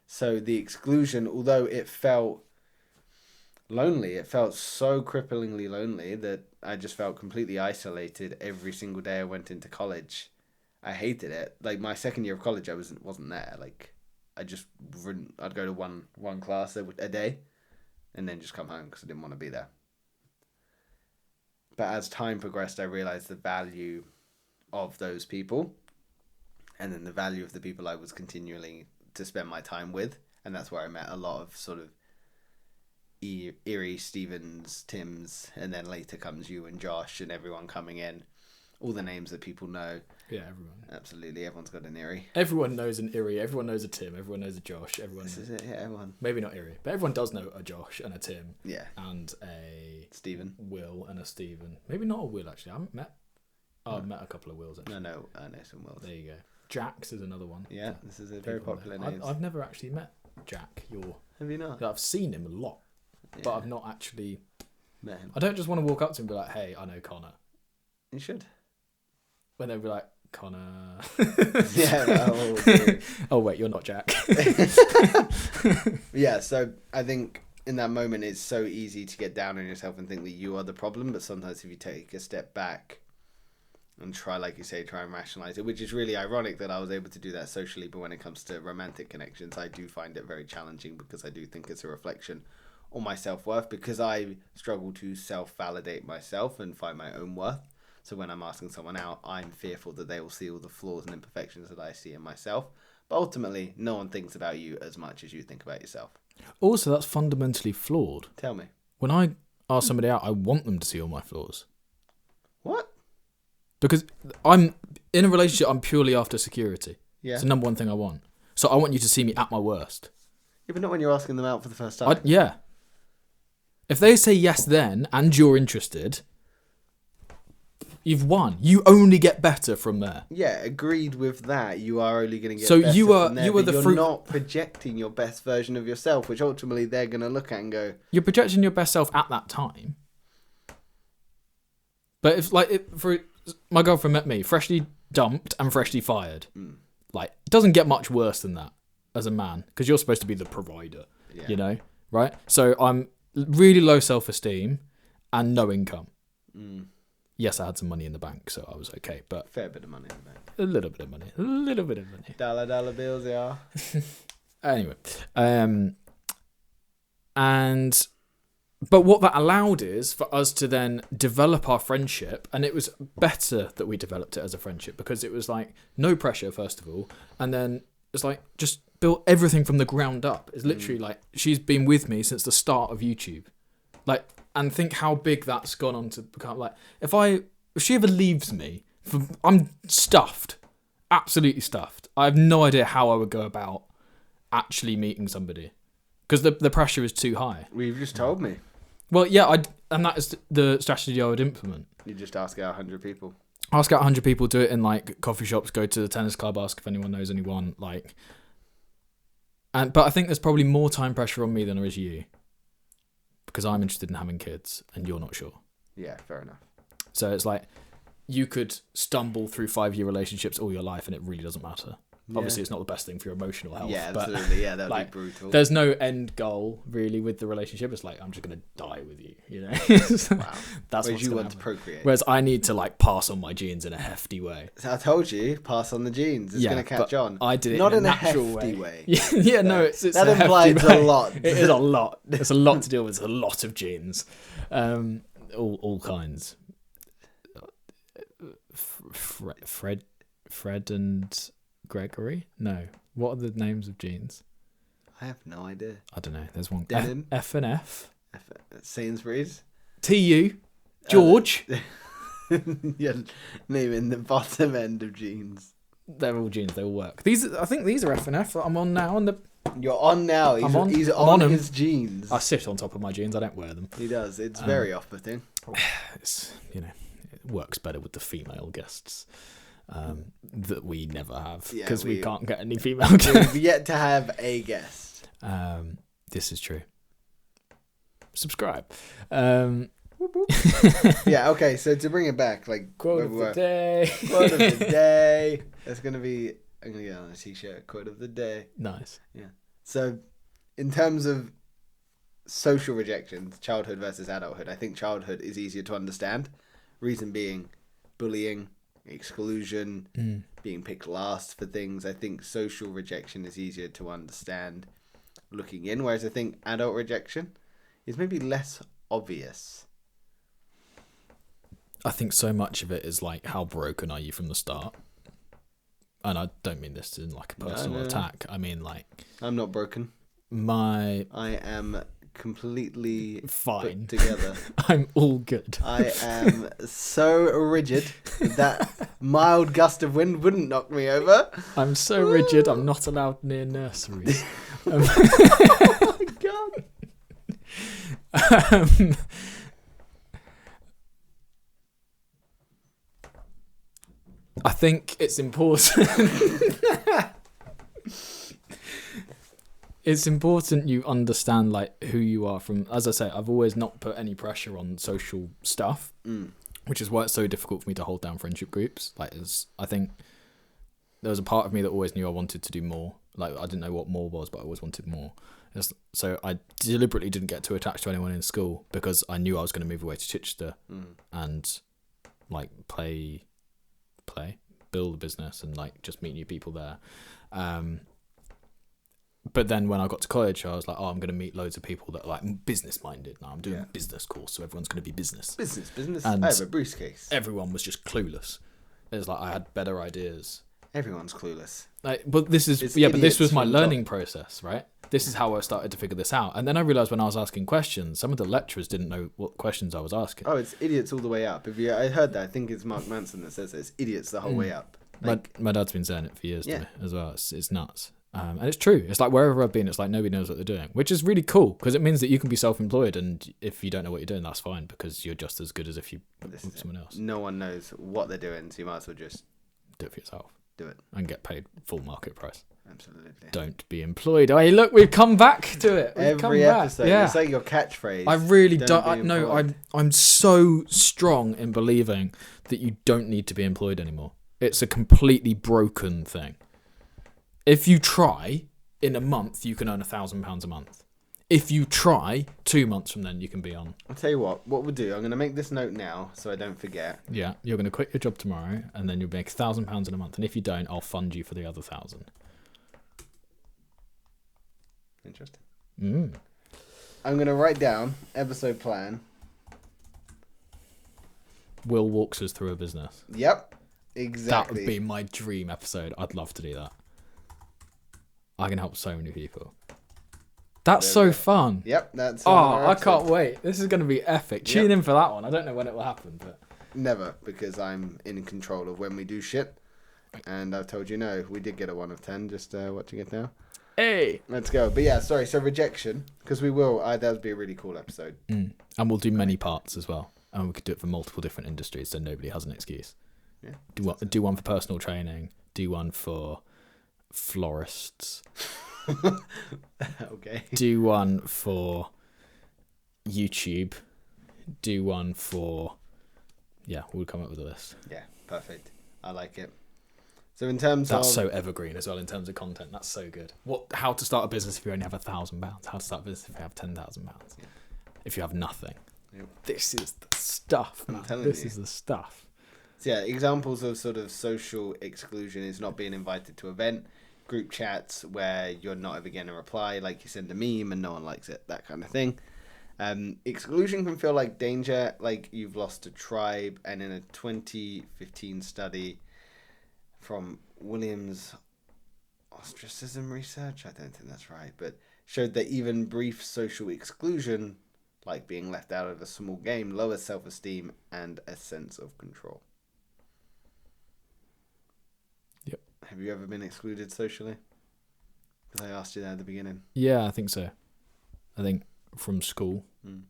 So the exclusion, although it felt lonely, it felt so cripplingly lonely that I just felt completely isolated every single day I went into college. I hated it. Like my second year of college, I wasn't there. Like I'd go to one class a day, and then just come home because I didn't want to be there. But as time progressed, I realized the value of those people, and then the value of the people I was continually to spend my time with, and that's where I met a lot of sort of Erie, Stevens, Tim's, and then later comes you and Josh and everyone coming in. All the names that people know. Yeah, everyone. Absolutely, everyone's got an Erie. Everyone knows an Erie. Everyone knows a Tim. Everyone knows a Josh. Everyone. This is it, yeah, everyone. Maybe not Erie, but everyone does know a Josh and a Tim. Yeah. And a Stephen. Will and a Stephen. Maybe not a Will actually. I haven't met. Oh, I've met a couple of Wills actually. No, I know some Wills. There you go. Jax is another one. Yeah, this is a very popular name. I've never actually met Jack. Have you not? I've seen him a lot, Yeah. but I've not actually. Met him. I don't just want to walk up to him and be like, "Hey, I know Connor." You should. When they'd be like, "Connor." Yeah. No, Oh wait, you're not Jack. yeah. So I think in that moment it's so easy to get down on yourself and think that you are the problem. But sometimes if you take a step back and try, like you say, try and rationalize it, which is really ironic that I was able to do that socially, but when it comes to romantic connections, I do find it very challenging because I do think it's a reflection on my self-worth, because I struggle to self-validate myself and find my own worth. So when I'm asking someone out, I'm fearful that they will see all the flaws and imperfections that I see in myself. But ultimately, no one thinks about you as much as you think about yourself. Also, that's fundamentally flawed. Tell me. When I ask somebody out, I want them to see all my flaws. What? Because I'm in a relationship, I'm purely after security. Yeah. It's the number one thing I want. So I want you to see me at my worst. Yeah, but not when you're asking them out for the first time. Yeah. If they say yes then, and you're interested, you've won. You only get better from there. Yeah, agreed with that. You are only going to get So better you are- from there, you are but the you're fruit- not projecting your best version of yourself, which ultimately they're going to look at and go, You're projecting your best self at that time. But for my girlfriend met me freshly dumped and freshly fired. Like, it doesn't get much worse than that as a man, because you're supposed to be the provider, Yeah. you know, right? So I'm really low self-esteem and no income. Yes, I had some money in the bank, so I was okay, but fair bit of money in the bank. a little bit of money. Dollar bills, yeah. Anyway, but what that allowed is for us to then develop our friendship, and it was better that we developed it as a friendship, because it was like no pressure, first of all, and then it's like just built everything from the ground up. It's literally like she's been with me since the start of YouTube, like, and think how big that's gone on to become. Like, if she ever leaves me, I'm stuffed, absolutely stuffed. I have no idea how I would go about actually meeting somebody because the pressure is too high. You've just told me. Well, yeah, and that is the strategy I would implement. You just ask out 100 people. Ask out 100 people, do it in like coffee shops, go to the tennis club, ask if anyone knows anyone. Like, but I think there's probably more time pressure on me than there is you, because I'm interested in having kids and you're not sure. Yeah, fair enough. So it's like you could stumble through 5-year relationships all your life and it really doesn't matter. Yeah. Obviously, it's not the best thing for your emotional health. Yeah, but absolutely. Yeah, that would like, be brutal. There's no end goal really with the relationship. It's like I'm just gonna die with you. You know. Wow. That's Whereas what you want happen. to procreate. Whereas I need to like pass on my genes in a hefty way. I told you, pass on the genes. It's gonna catch on. I did it not in a natural hefty way. Yeah, no, it's that a implies hefty a way. lot. It is a lot. It's a lot to deal with. It's a lot of genes, all kinds. Fred and Gregory? No. What are the names of genes? I have no idea. I don't know. There's one. Denim? F and F. Sainsbury's. TU. George. You're naming the bottom end of genes. They're all genes. They all work. I think these are F and F that I'm on now. You're on now. He's on his genes. I sit on top of my genes. I don't wear them. He does. It's very off-putting. It's it works better with the female guests that we never have because we can't get any female guests. We've yet to have a guest. This is true. Subscribe. Yeah. Okay. So to bring it back, like quote of the day. Quote of the day. That's gonna be. I'm gonna get on a t-shirt. Quote of the day. Nice. Yeah. So, in terms of social rejection, childhood versus adulthood, I think childhood is easier to understand. Reason being, bullying, exclusion, being picked last for things. I think social rejection is easier to understand looking in, whereas I think adult rejection is maybe less obvious. I think so much of it is like, how broken are you from the start? And I don't mean this in like a personal attack. I mean like... I'm not broken. I am completely fine put together. I'm all good. I am so rigid that mild gust of wind wouldn't knock me over. I'm so rigid I'm not allowed near nurseries. Oh my god. I think it's important. It's important you understand like who you are from. As I say, I've always not put any pressure on social stuff, which is why it's so difficult for me to hold down friendship groups. Like, I think there was a part of me that always knew I wanted to do more. Like, I didn't know what more was, but I always wanted more. So I deliberately didn't get too attached to anyone in school because I knew I was going to move away to Chichester and like build a business and like just meet new people there. But then when I got to college, I was like, I'm going to meet loads of people that are like business minded. Now I'm doing a business course, so everyone's going to be business. Business. And I have a briefcase. Everyone was just clueless. It was like I had better ideas. Everyone's clueless. Like, but this is but this was my learning process, right? This is how I started to figure this out. And then I realised when I was asking questions, some of the lecturers didn't know what questions I was asking. Oh, it's idiots all the way up. I heard that. I think it's Mark Manson that says it's idiots the whole way up. Like, my dad's been saying it for years to me as well. It's nuts. And it's true. It's like wherever I've been, it's like nobody knows what they're doing, which is really cool because it means that you can be self-employed, and if you don't know what you're doing, that's fine because you're just as good as if you with someone else. No one knows what they're doing, so you might as well just do it for yourself. Do it and get paid full market price. Absolutely. Don't be employed. Hey, look, we've come back to it. Every episode, it's like your catchphrase. I really don't. No, I'm so strong in believing that you don't need to be employed anymore. It's a completely broken thing. If you try, in a month, you can earn £1,000 a month. If you try, 2 months from then, you can be on. I'll tell you what we'll do. I'm going to make this note now so I don't forget. Yeah, you're going to quit your job tomorrow, and then you'll make £1,000 in a month. And if you don't, I'll fund you for the other 1,000. Interesting. I'm going to write down episode plan. Will walks us through a business. Yep, exactly. That would be my dream episode. I'd love to do that. I can help so many people. That's so fun. Yep, that's. I can't wait. This is going to be epic. Tune in for that one. I don't know when it will happen, but never, because I'm in control of when we do shit, And I've told you no. We did get a 1 of 10 just watching it now. Hey! Let's go. But yeah, sorry. So rejection, because we will. That would be a really cool episode. And we'll do many parts as well. And we could do it for multiple different industries so nobody has an excuse. Yeah. Do one for personal training. Do one for florists. Okay. Do one for YouTube. Do one for... Yeah, we'll come up with a list. Yeah, perfect. I like it. So in terms That's of... so evergreen as well in terms of content. That's so good. How to start a business if you only have £1,000? How to start a business if you have £10,000? Yeah. If you have nothing. Yep. This is the stuff, man. This is the stuff. So yeah, examples of sort of social exclusion is not being invited to event, group chats where you're not ever getting a reply, like you send a meme and no one likes it, that kind of thing. Exclusion can feel like danger, like you've lost a tribe. And in a 2015 study from Williams Ostracism Research, I don't think that's right, but showed that even brief social exclusion, like being left out of a small game, lowers self-esteem and a sense of control. Yep. Have you ever been excluded socially? Because I asked you that at the beginning. Yeah, I think so. I think from school.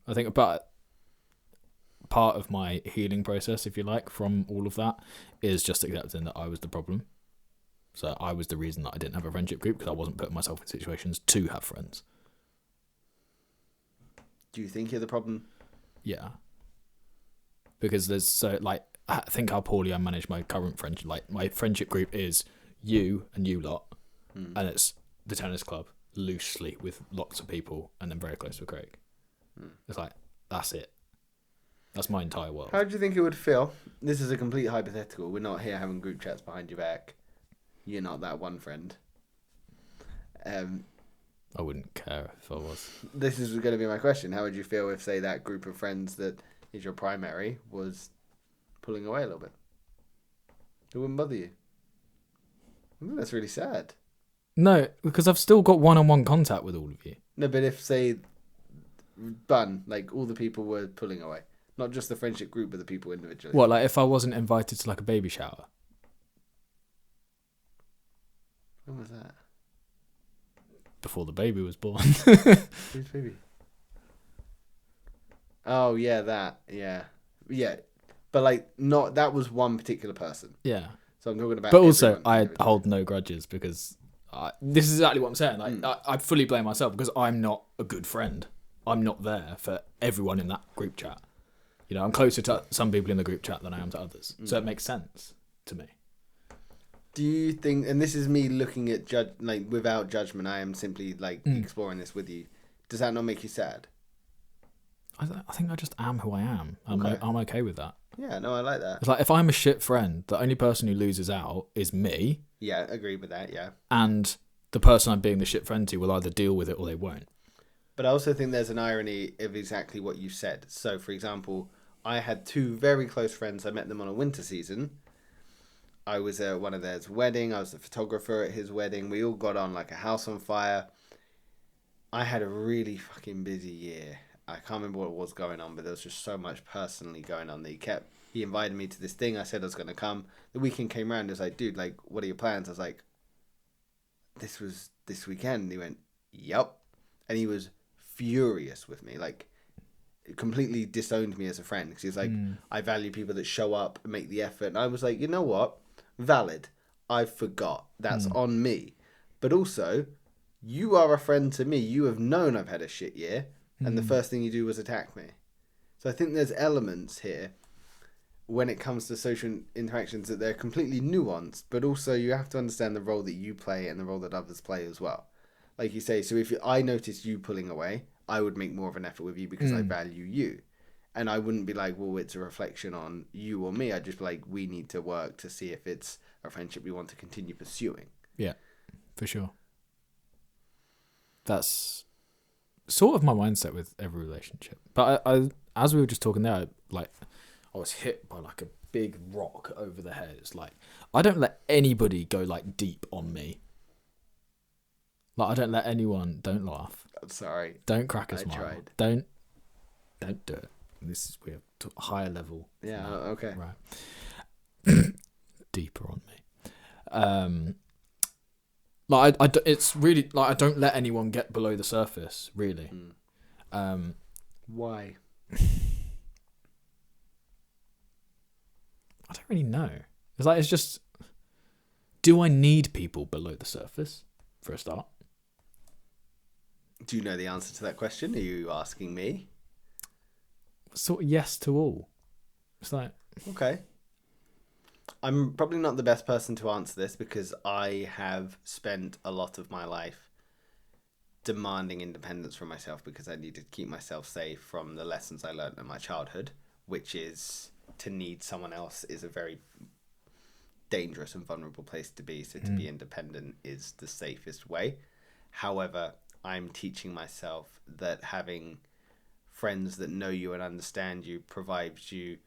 I think about part of my healing process, if you like, from all of that is just accepting that I was the problem. So I was the reason that I didn't have a friendship group because I wasn't putting myself in situations to have friends. Do you think you're the problem? Yeah. Because there's so like I think how poorly I manage my current friendship. Like my friendship group is you and you lot, and it's the tennis club loosely with lots of people, and then very close with Craig. It's like that's it. That's my entire world. How do you think it would feel? This is a complete hypothetical. We're not here having group chats behind your back. You're not that one friend. I wouldn't care if I was. This is going to be my question. How would you feel if, say, that group of friends that is your primary was pulling away a little bit? It wouldn't bother you. I think that's really sad. No, because I've still got one-on-one contact with all of you. No, but if, say, like all the people were pulling away. Not just the friendship group, but the people individually. What, like if I wasn't invited to like a baby shower? When was that? Before the baby was born. Who's baby? Oh, yeah, that. Yeah. Yeah. But, like, not... That was one particular person. Yeah. So I'm talking about... But also, I hold no grudges because... this is exactly what I'm saying. Like, I fully blame myself because I'm not a good friend. I'm not there for everyone in that group chat. You know, I'm closer to some people in the group chat than I am to others. So it makes sense to me. Do you think, and this is me looking at without judgment, I am simply like exploring this with you. Does that not make you sad? I think I just am who I am. I'm okay with that. Yeah, no, I like that. It's like if I'm a shit friend, the only person who loses out is me. Yeah, agree with that, yeah. And the person I'm being the shit friend to will either deal with it or they won't. But I also think there's an irony of exactly what you said. So, for example, I had two very close friends. I met them on a winter season. I was at one of theirs wedding. I was the photographer at his wedding. We all got on like a house on fire. I had a really fucking busy year. I can't remember what was going on, but there was just so much personally going on that he invited me to this thing. I said I was going to come. The weekend came around. He was like, dude, like, what are your plans? I was like, this was this weekend. And he went, yup. And he was furious with me. Like, completely disowned me as a friend. Because he was like, I value people that show up and make the effort. And I was like, you know what? Valid. I forgot. That's on me. But also, you are a friend to me. You have known I've had a shit year. And the first thing you do was attack me. So I think there's elements here when it comes to social interactions that they're completely nuanced, but also you have to understand the role that you play and the role that others play as well. Like you say, so if I noticed you pulling away, I would make more of an effort with you because I value you. And I wouldn't be like, well, it's a reflection on you or me. I'd just be like, we need to work to see if it's a friendship we want to continue pursuing. Yeah, for sure. That's sort of my mindset with every relationship. But I as we were just talking there, like I was hit by like a big rock over the head. It's like I don't let anybody go like deep on me. Like I don't let anyone. Don't laugh. I'm sorry. Don't crack a I smile. tried. Don't do it. This is we're to a higher level. Yeah. Okay. Right. Deeper on me. Like it's really like I don't let anyone get below the surface. Really. Why? I don't really know. It's just, do I need people below the surface for a start? Do you know the answer to that question? Are you asking me? Sort of yes to all. It's like, okay. I'm probably not the best person to answer this because I have spent a lot of my life demanding independence from myself because I needed to keep myself safe from the lessons I learned in my childhood, which is to need someone else is a very dangerous and vulnerable place to be. So to be independent is the safest way. However, I'm teaching myself that having friends that know you and understand you provides you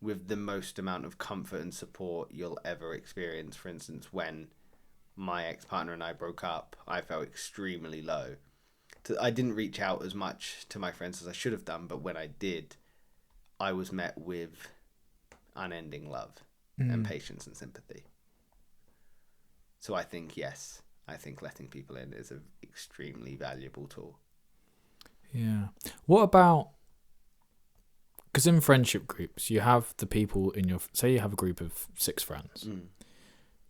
with the most amount of comfort and support you'll ever experience. For instance, when my ex-partner and I broke up, I felt extremely low. I didn't reach out as much to my friends as I should have done, but when I did, I was met with unending love and patience and sympathy. So I think, yes, I think letting people in is an extremely valuable tool. yeah. What about, because in friendship groups, you have the people in your, say you have a group of 6 friends.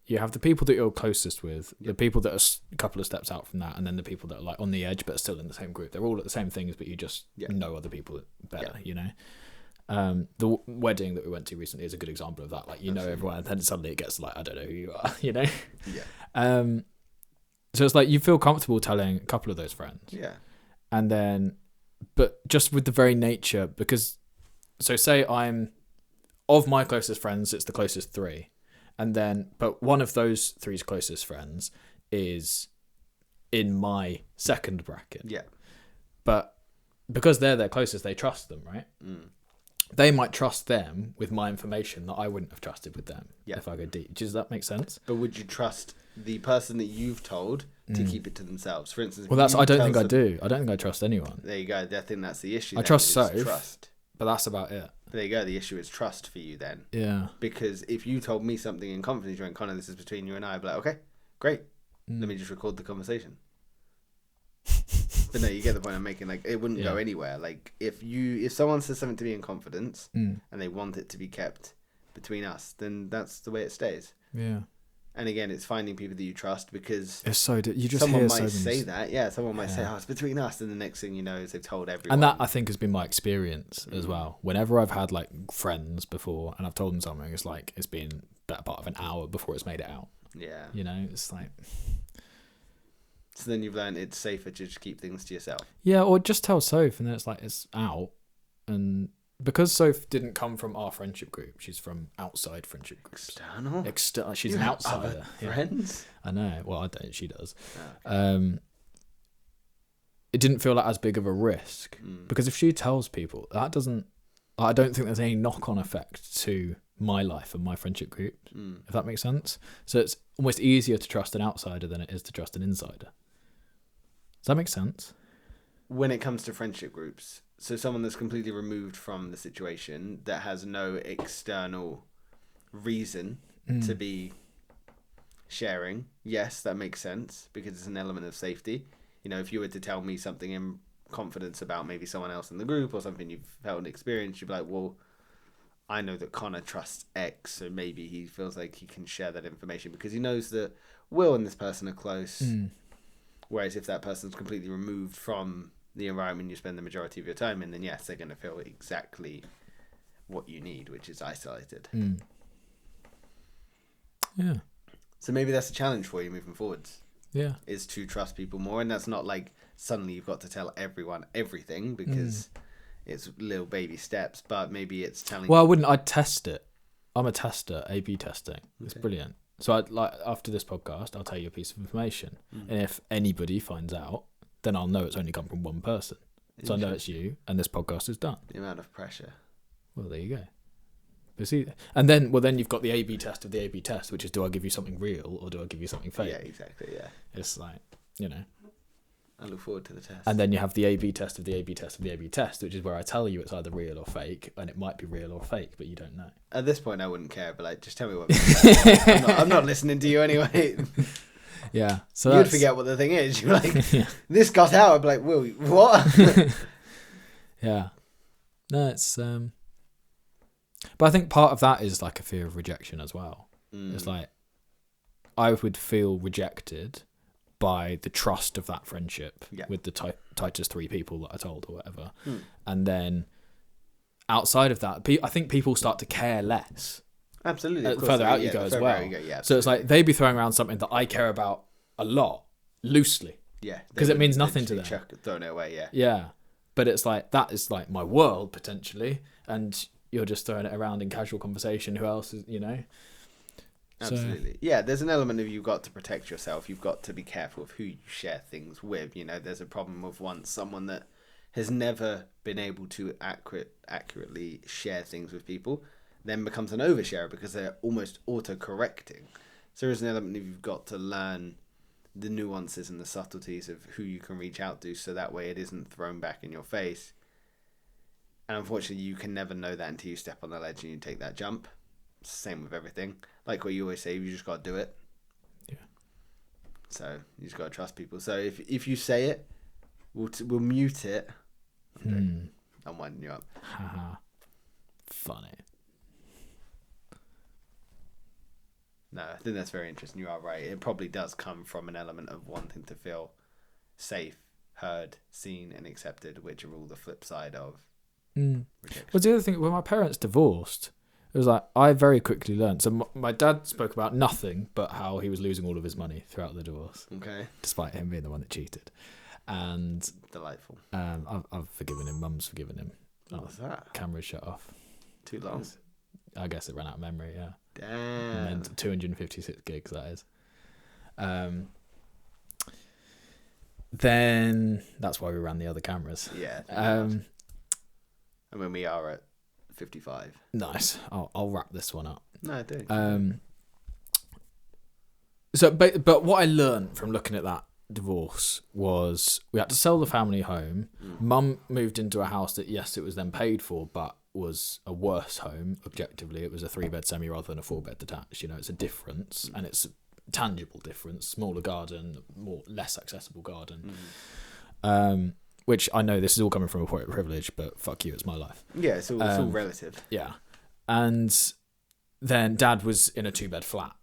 You have the people that you're closest with, the people that are a couple of steps out from that, and then the people that are like on the edge but are still in the same group. They're all at the same things, but you just know other people better, you know? The wedding that we went to recently is a good example of that. Like, you know everyone, and then suddenly it gets like, I don't know who you are, you know? So it's like you feel comfortable telling a couple of those friends. Yeah. And then, but just with the very nature, because, so say I'm, of my closest friends, it's the closest 3. And then, but one of those 3's closest friends is in my second bracket. Yeah. But because they're their closest, they trust them, right? They might trust them with my information that I wouldn't have trusted with them if I go deep. Does that make sense? But would you trust the person that you've told to keep it to themselves? For instance, well, I don't think I do. I don't think I trust anyone. There you go. I think that's the issue. I trust Soph, trust. But that's about it. There you go. The issue is trust for you then. Yeah. Because if you told me something in confidence, you went, Connor, this is between you and I, I'd be like, okay, great. Let me just record the conversation. But no, you get the point I'm making. Like, it wouldn't go anywhere. Like, if someone says something to me in confidence and they want it to be kept between us, then that's the way it stays. Yeah. And again, it's finding people that you trust, because it's so you just someone hear might so say that. Yeah, someone might say, "Oh, it's between us," and the next thing you know is they've told everyone. And that, I think, has been my experience as well. Whenever I've had like friends before and I've told them something, it's like it's been better part of an hour before it's made it out. Yeah. You know, it's like. So then you've learned it's safer to just keep things to yourself. Yeah, or just tell Soph, and then it's like it's out. And because Soph didn't come from our friendship group, she's from outside friendship groups. External. She's You an have outsider. other friends. I know. Well, I don't. She does. Oh, okay. It didn't feel like as big of a risk because if she tells people, that doesn't. I don't think there's any knock-on effect to my life and my friendship group. If that makes sense. So it's almost easier to trust an outsider than it is to trust an insider. Does that make sense? When it comes to friendship groups, so someone that's completely removed from the situation, that has no external reason to be sharing, yes, that makes sense, because it's an element of safety. You know, if you were to tell me something in confidence about maybe someone else in the group or something you've felt and experienced, you'd be like, well, I know that Connor trusts X, so maybe he feels like he can share that information because he knows that Will and this person are close. Whereas if that person's completely removed from the environment you spend the majority of your time in, then yes, they're going to feel exactly what you need, which is isolated. Yeah. So maybe that's a challenge for you moving forwards. Yeah. Is to trust people more. And that's not like suddenly you've got to tell everyone everything, because it's little baby steps, but maybe it's telling. Well, I wouldn't. I'd test it. I'm a tester, A/B testing. It's brilliant. So I'd like, after this podcast, I'll tell you a piece of information. And if anybody finds out, then I'll know it's only come from one person. So I know it's you, and this podcast is done. The amount of pressure. Well, there you go. But see, and then you've got the A/B test of the A/B test, which is, do I give you something real or do I give you something fake? Yeah, exactly. Yeah. It's like, you know. I look forward to the test. And then you have the A/B test of the A/B test of the A/B test, which is where I tell you it's either real or fake, and it might be real or fake, but you don't know. At this point, I wouldn't care, but like, just tell me what. I'm not listening to you anyway. Yeah, so you'd forget what the thing is. You're like, this got out. I'd be like, "Will, what?" Yeah, no, it's but I think part of that is like a fear of rejection as well. It's like I would feel rejected by the trust of that friendship with the tightest 3 people that I told or whatever. And then outside of that, I think people start to care less. Absolutely. The further out you go as well. So it's like they'd be throwing around something that I care about a lot, loosely. Yeah. Because it means nothing to them. Throwing it away, yeah. Yeah. But it's like, that is like my world, potentially. And you're just throwing it around in casual conversation. Who else is, Absolutely. Yeah, there's an element of you've got to protect yourself. You've got to be careful of who you share things with. There's a problem with someone that has never been able to accurately share things with people, then becomes an oversharer because they're almost auto-correcting. So there's an element of you've got to learn the nuances and the subtleties of who you can reach out to, so that way it isn't thrown back in your face. And unfortunately, you can never know that until you step on the ledge and you take that jump. Same with everything. Like what you always say, you just got to do it. Yeah. So you just got to trust people. So if you say it, we'll mute it. I'm winding you up. Haha. Funny. No, I think that's very interesting. You are right. It probably does come from an element of wanting to feel safe, heard, seen, and accepted, which are all the flip side of rejection. Well, the other thing, when my parents divorced, it was like, I very quickly learned. So my dad spoke about nothing but how he was losing all of his money throughout the divorce. Okay. Despite him being the one that cheated. And delightful. I've forgiven him. Mum's forgiven him. What was that? Camera's shut off. Too long? I guess it ran out of memory, yeah. Damn. And 256 gigs, that is. Then that's why we ran the other cameras. Yeah. And when we are at 55. Nice. I'll wrap this one up. No, I do. So, but what I learned from looking at that divorce was we had to sell the family home. Mum moved into a house that, yes, it was then paid for, but was a worse home objectively. It was a 3-bed semi rather than a 4-bed detached. It's a difference, and it's a tangible difference. Smaller garden, less accessible garden. Which I know this is all coming from a point of privilege, but fuck you, it's my life. Yeah, it's all relative. Yeah. And then Dad was in a 2-bed flat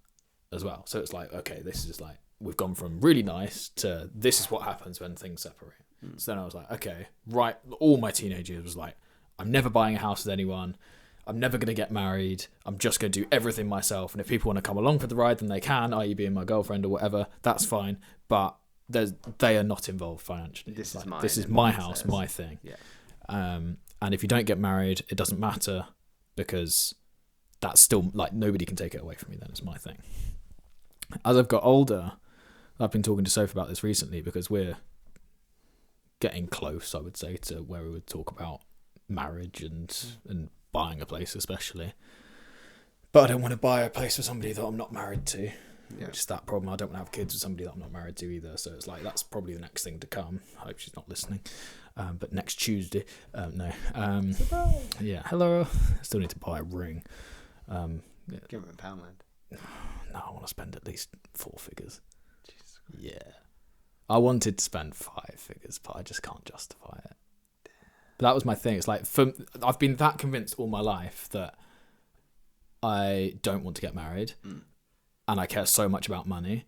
as well. So it's like, okay, this is like, we've gone from really nice to this is what happens when things separate. So then I was like, okay, right. All my teenage years was like, I'm never buying a house with anyone. I'm never going to get married. I'm just going to do everything myself. And if people want to come along for the ride, then they can, i.e. being my girlfriend or whatever, that's fine. But they are not involved financially. This is my house, my thing. Yeah. And if you don't get married, it doesn't matter because that's still like nobody can take it away from me. Then it's my thing. As I've got older, I've been talking to Soph about this recently because we're getting close, I would say, to where we would talk about marriage and buying a place, especially. But I don't want to buy a place for somebody that I'm not married to. Yeah. Which is that problem. I don't want to have kids with somebody that I'm not married to either. So it's like, that's probably the next thing to come. I hope she's not listening. But next Tuesday, no. Yeah, hello. I still need to buy a ring. Yeah. Give her in Poundland. No, I want to spend at least 4 figures. Jesus Christ. Yeah. I wanted to spend 5 figures, but I just can't justify it. But that was my thing. It's like, I've been that convinced all my life that I don't want to get married. And I care so much about money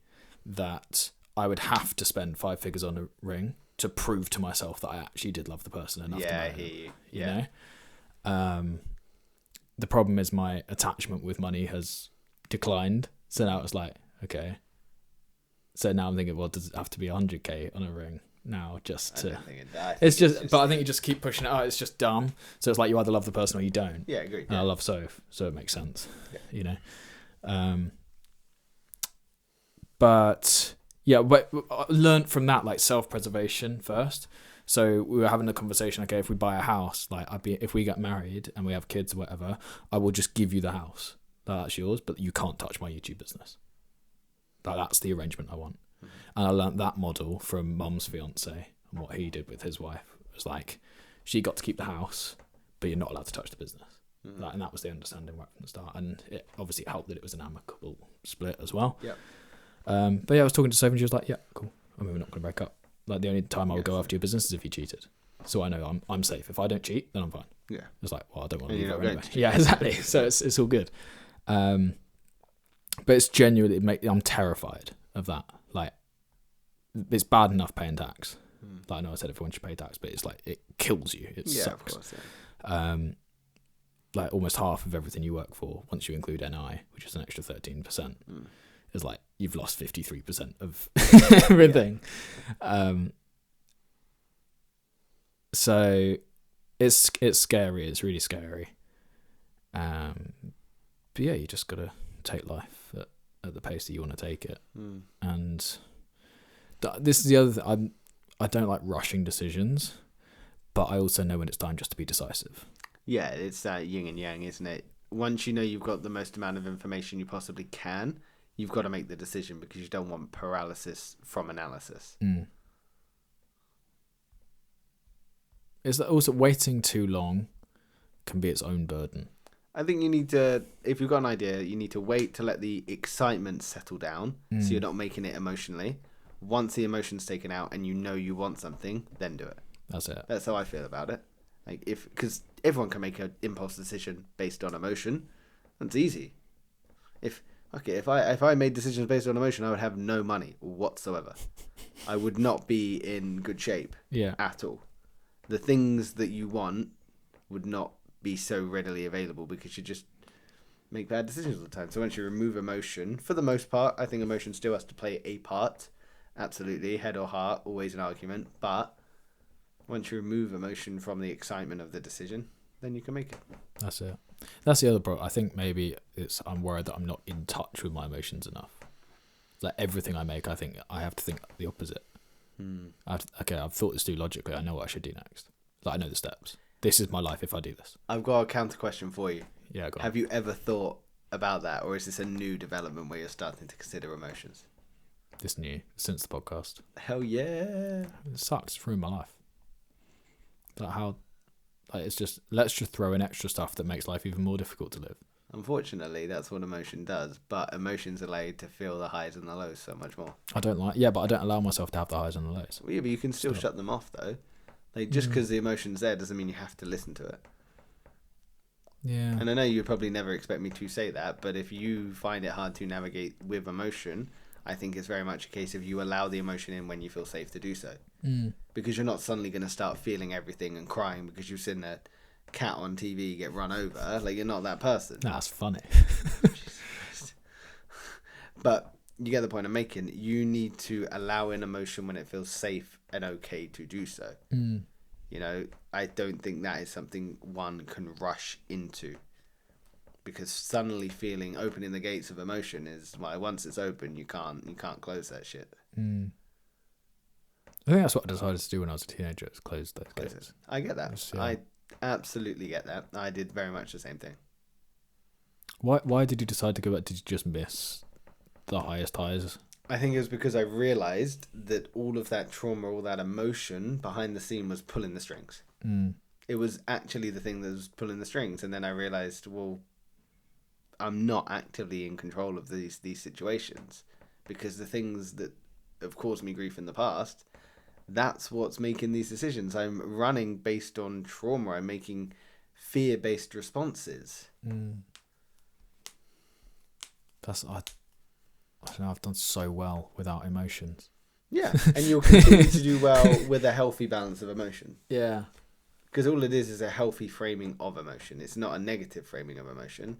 that I would have to spend 5 figures on a ring to prove to myself that I actually did love the person enough to marry them. You know? The problem is my attachment with money has declined. So now it's like, okay. So now I'm thinking, well, does it have to be 100k on a ring now just to... It's just, but I think you just keep pushing it out. It's just dumb. So it's like you either love the person or you don't. Yeah, I agree. And I love Soph, so it makes sense, But yeah, but I learned from that, like, self-preservation first. So we were having a conversation, okay, if we buy a house, like if we get married and we have kids or whatever, I will just give you the house. That's yours, but you can't touch my YouTube business. That's the arrangement I want. And I learnt that model from Mum's fiance, and what he did with his wife was like, she got to keep the house, but you're not allowed to touch the business. Like, and that was the understanding right from the start. And it obviously helped that it was an amicable split as well. Yep. But yeah, I was talking to Sophie and she was like, yeah, cool. I mean, we're not going to break up. Like, the only time I would go after your business is if you cheated. So I know I'm safe. If I don't cheat, then I'm fine. Yeah. It's like, well, I don't want to And leave you're her not anyway. going to Yeah, exactly. So it's all good. But it's genuinely, I'm terrified of that. Like, it's bad enough paying tax. Like, I know I said everyone should pay tax, but it's like, it kills you. It sucks. Of course, yeah. Like, almost half of everything you work for, once you include NI, which is an extra 13%, is like, you've lost 53% of everything. So it's scary. It's really scary. But yeah, you just gotta take life at the pace that you want to take it. And this is the other thing. I don't like rushing decisions, but I also know when it's time just to be decisive. Yeah, it's that yin and yang, isn't it? Once you know you've got the most amount of information you possibly can, you've got to make the decision because you don't want paralysis from analysis. Is that also waiting too long can be its own burden? I think you need to, if you've got an idea, you need to wait to let the excitement settle down so you're not making it emotionally. Once the emotion's taken out and you know you want something, then do it. That's it. That's how I feel about it. Like, because everyone can make an impulse decision based on emotion. That's easy. If I made decisions based on emotion, I would have no money whatsoever. I would not be in good shape at all. The things that you want would not be so readily available because you just make bad decisions all the time. So once you remove emotion, for the most part, I think emotion still has to play a part. Absolutely, head or heart, always an argument. But once you remove emotion from the excitement of the decision, then you can make it. That's it. That's the other problem. I think maybe I'm worried that I'm not in touch with my emotions enough. Like, everything I make, I think I have to think the opposite. I've thought this through logically. I know what I should do next. Like, I know the steps. This is my life if I do this. I've got a counter question for you. Yeah, go on. Have you ever thought about that, or is this a new development where you're starting to consider emotions? This new, since the podcast. Hell yeah. It sucks. It's ruined my life. It's just, let's just throw in extra stuff that makes life even more difficult to live. Unfortunately, that's what emotion does, but emotions allow you to feel the highs and the lows so much more. But I don't allow myself to have the highs and the lows. Well, yeah, but you can still shut them off, though. Like, just because the emotion's there doesn't mean you have to listen to it. Yeah. And I know you probably never expect me to say that, but if you find it hard to navigate with emotion, I think it's very much a case of you allow the emotion in when you feel safe to do so. Because you're not suddenly going to start feeling everything and crying because you've seen a cat on TV get run over. Like, you're not that person. That's funny. But you get the point I'm making. You need to allow in emotion when it feels safe and okay to do so. You know, I don't think that is something one can rush into. Because suddenly opening the gates of emotion is, well, once it's open, you can't close that shit. I think that's what I decided to do when I was a teenager, is close those gates. I get that. I absolutely get that. I did very much the same thing. Why did you decide to go back? Did you just miss the highest highs? I think it was because I realised that all of that trauma, all that emotion behind the scene was pulling the strings. It was actually the thing that was pulling the strings. And then I realised, well, I'm not actively in control of these situations, because the things that have caused me grief in the past, that's what's making these decisions. I'm running based on trauma. I'm making fear-based responses. I don't know, I've done so well without emotions. Yeah, and you'll continue to do well with a healthy balance of emotion. Yeah. Because all it is a healthy framing of emotion. It's not a negative framing of emotion.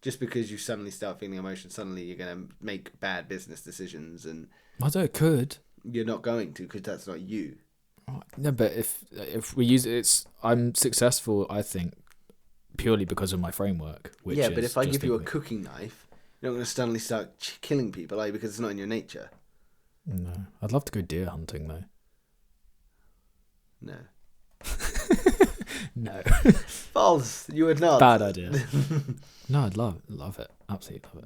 Just because you suddenly start feeling emotion, suddenly you're going to make bad business decisions, and I don't could. You're not going to, because that's not you. No, but if we use it, I'm successful, I think, purely because of my framework. Which yeah, but if I give you a cooking knife, you're not going to suddenly start killing people, are you? Because it's not in your nature. No, I'd love to go deer hunting though. No. No. False. You would not. Bad idea. No, I'd love it. Absolutely love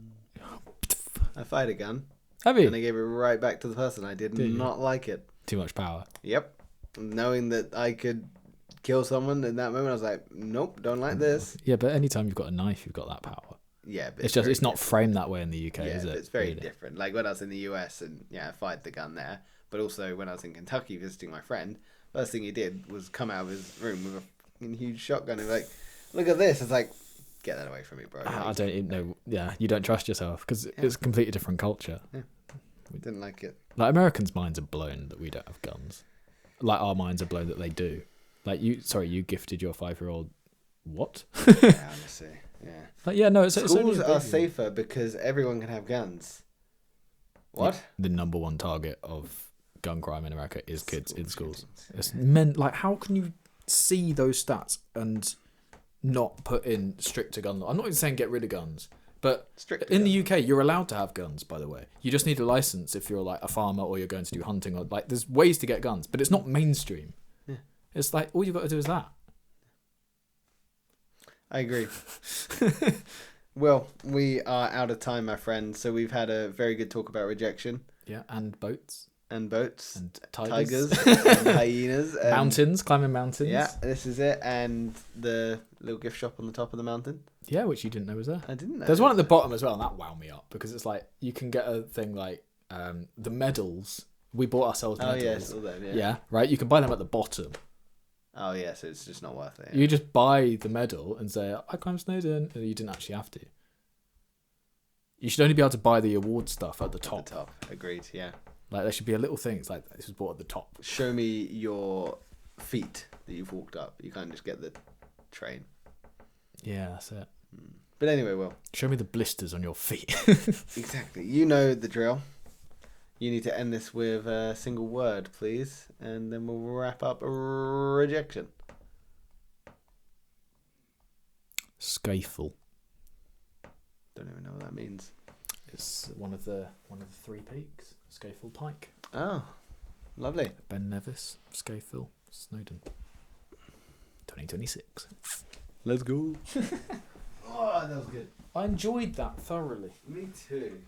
it. I fired a gun. Have you? And I gave it right back to the person. I did not like it. Too much power. Yep. Knowing that I could kill someone in that moment, I was like, nope, don't like this. Yeah, but anytime you've got a knife, you've got that power. Yeah, but It's not framed that way in the UK, yeah, is it? It's very different. Like when I was in the US and I fired the gun there, but also when I was in Kentucky visiting my friend, first thing he did was come out of his room with a fucking huge shotgun and be like, look at this. It's like, get that away from me, bro. I don't even know. Yeah, you don't trust yourself because it's a completely different culture. Yeah. We didn't like it. Like Americans' minds are blown that we don't have guns. Like our minds are blown that they do. Like you gifted your 5-year-old what? Yeah, honestly, yeah. Like no, it's schools only are safer because everyone can have guns. What? The number one target of gun crime in America is kids in schools. Yeah. It's men. Like, how can you see those stats and not put in stricter gun law? I'm not even saying get rid of guns, but in the UK, you're allowed to have guns. By the way, you just need a license if you're like a farmer or you're going to do hunting or like. There's ways to get guns, but it's not mainstream. Yeah. It's like all you've got to do is that. I agree. Well, we are out of time, my friend. So we've had a very good talk about rejection. Yeah, and boats. And boats. And tigers. And hyenas. And mountains, climbing mountains. Yeah, this is it. And the little gift shop on the top of the mountain. Yeah, which you didn't know was there. I didn't know. There's one at the bottom as well, and that wound me up because it's like you can get a thing like the medals. We bought ourselves medals. Oh, yeah, I saw them, yeah. Yeah, right? You can buy them at the bottom. Oh, yeah, so it's just not worth it. Yeah. You just buy the medal and say, I climbed Snowdon, and you didn't actually have to. You should only be able to buy the award stuff at the top. At the top, agreed, yeah. Like, there should be a little thing. It's like, this was bought at the top. Show me your feet that you've walked up. You can't just get the train. Yeah, that's it. But anyway, Will. Show me the blisters on your feet. Exactly. You know the drill. You need to end this with a single word, please. And then we'll wrap up rejection. Scafel. Don't even know what that means. It's one of the 3 peaks. Scafel Pike. Oh, lovely. Ben Nevis, Scafel, Snowdon. 2026. Let's go. Oh, that was good. I enjoyed that thoroughly. Me too.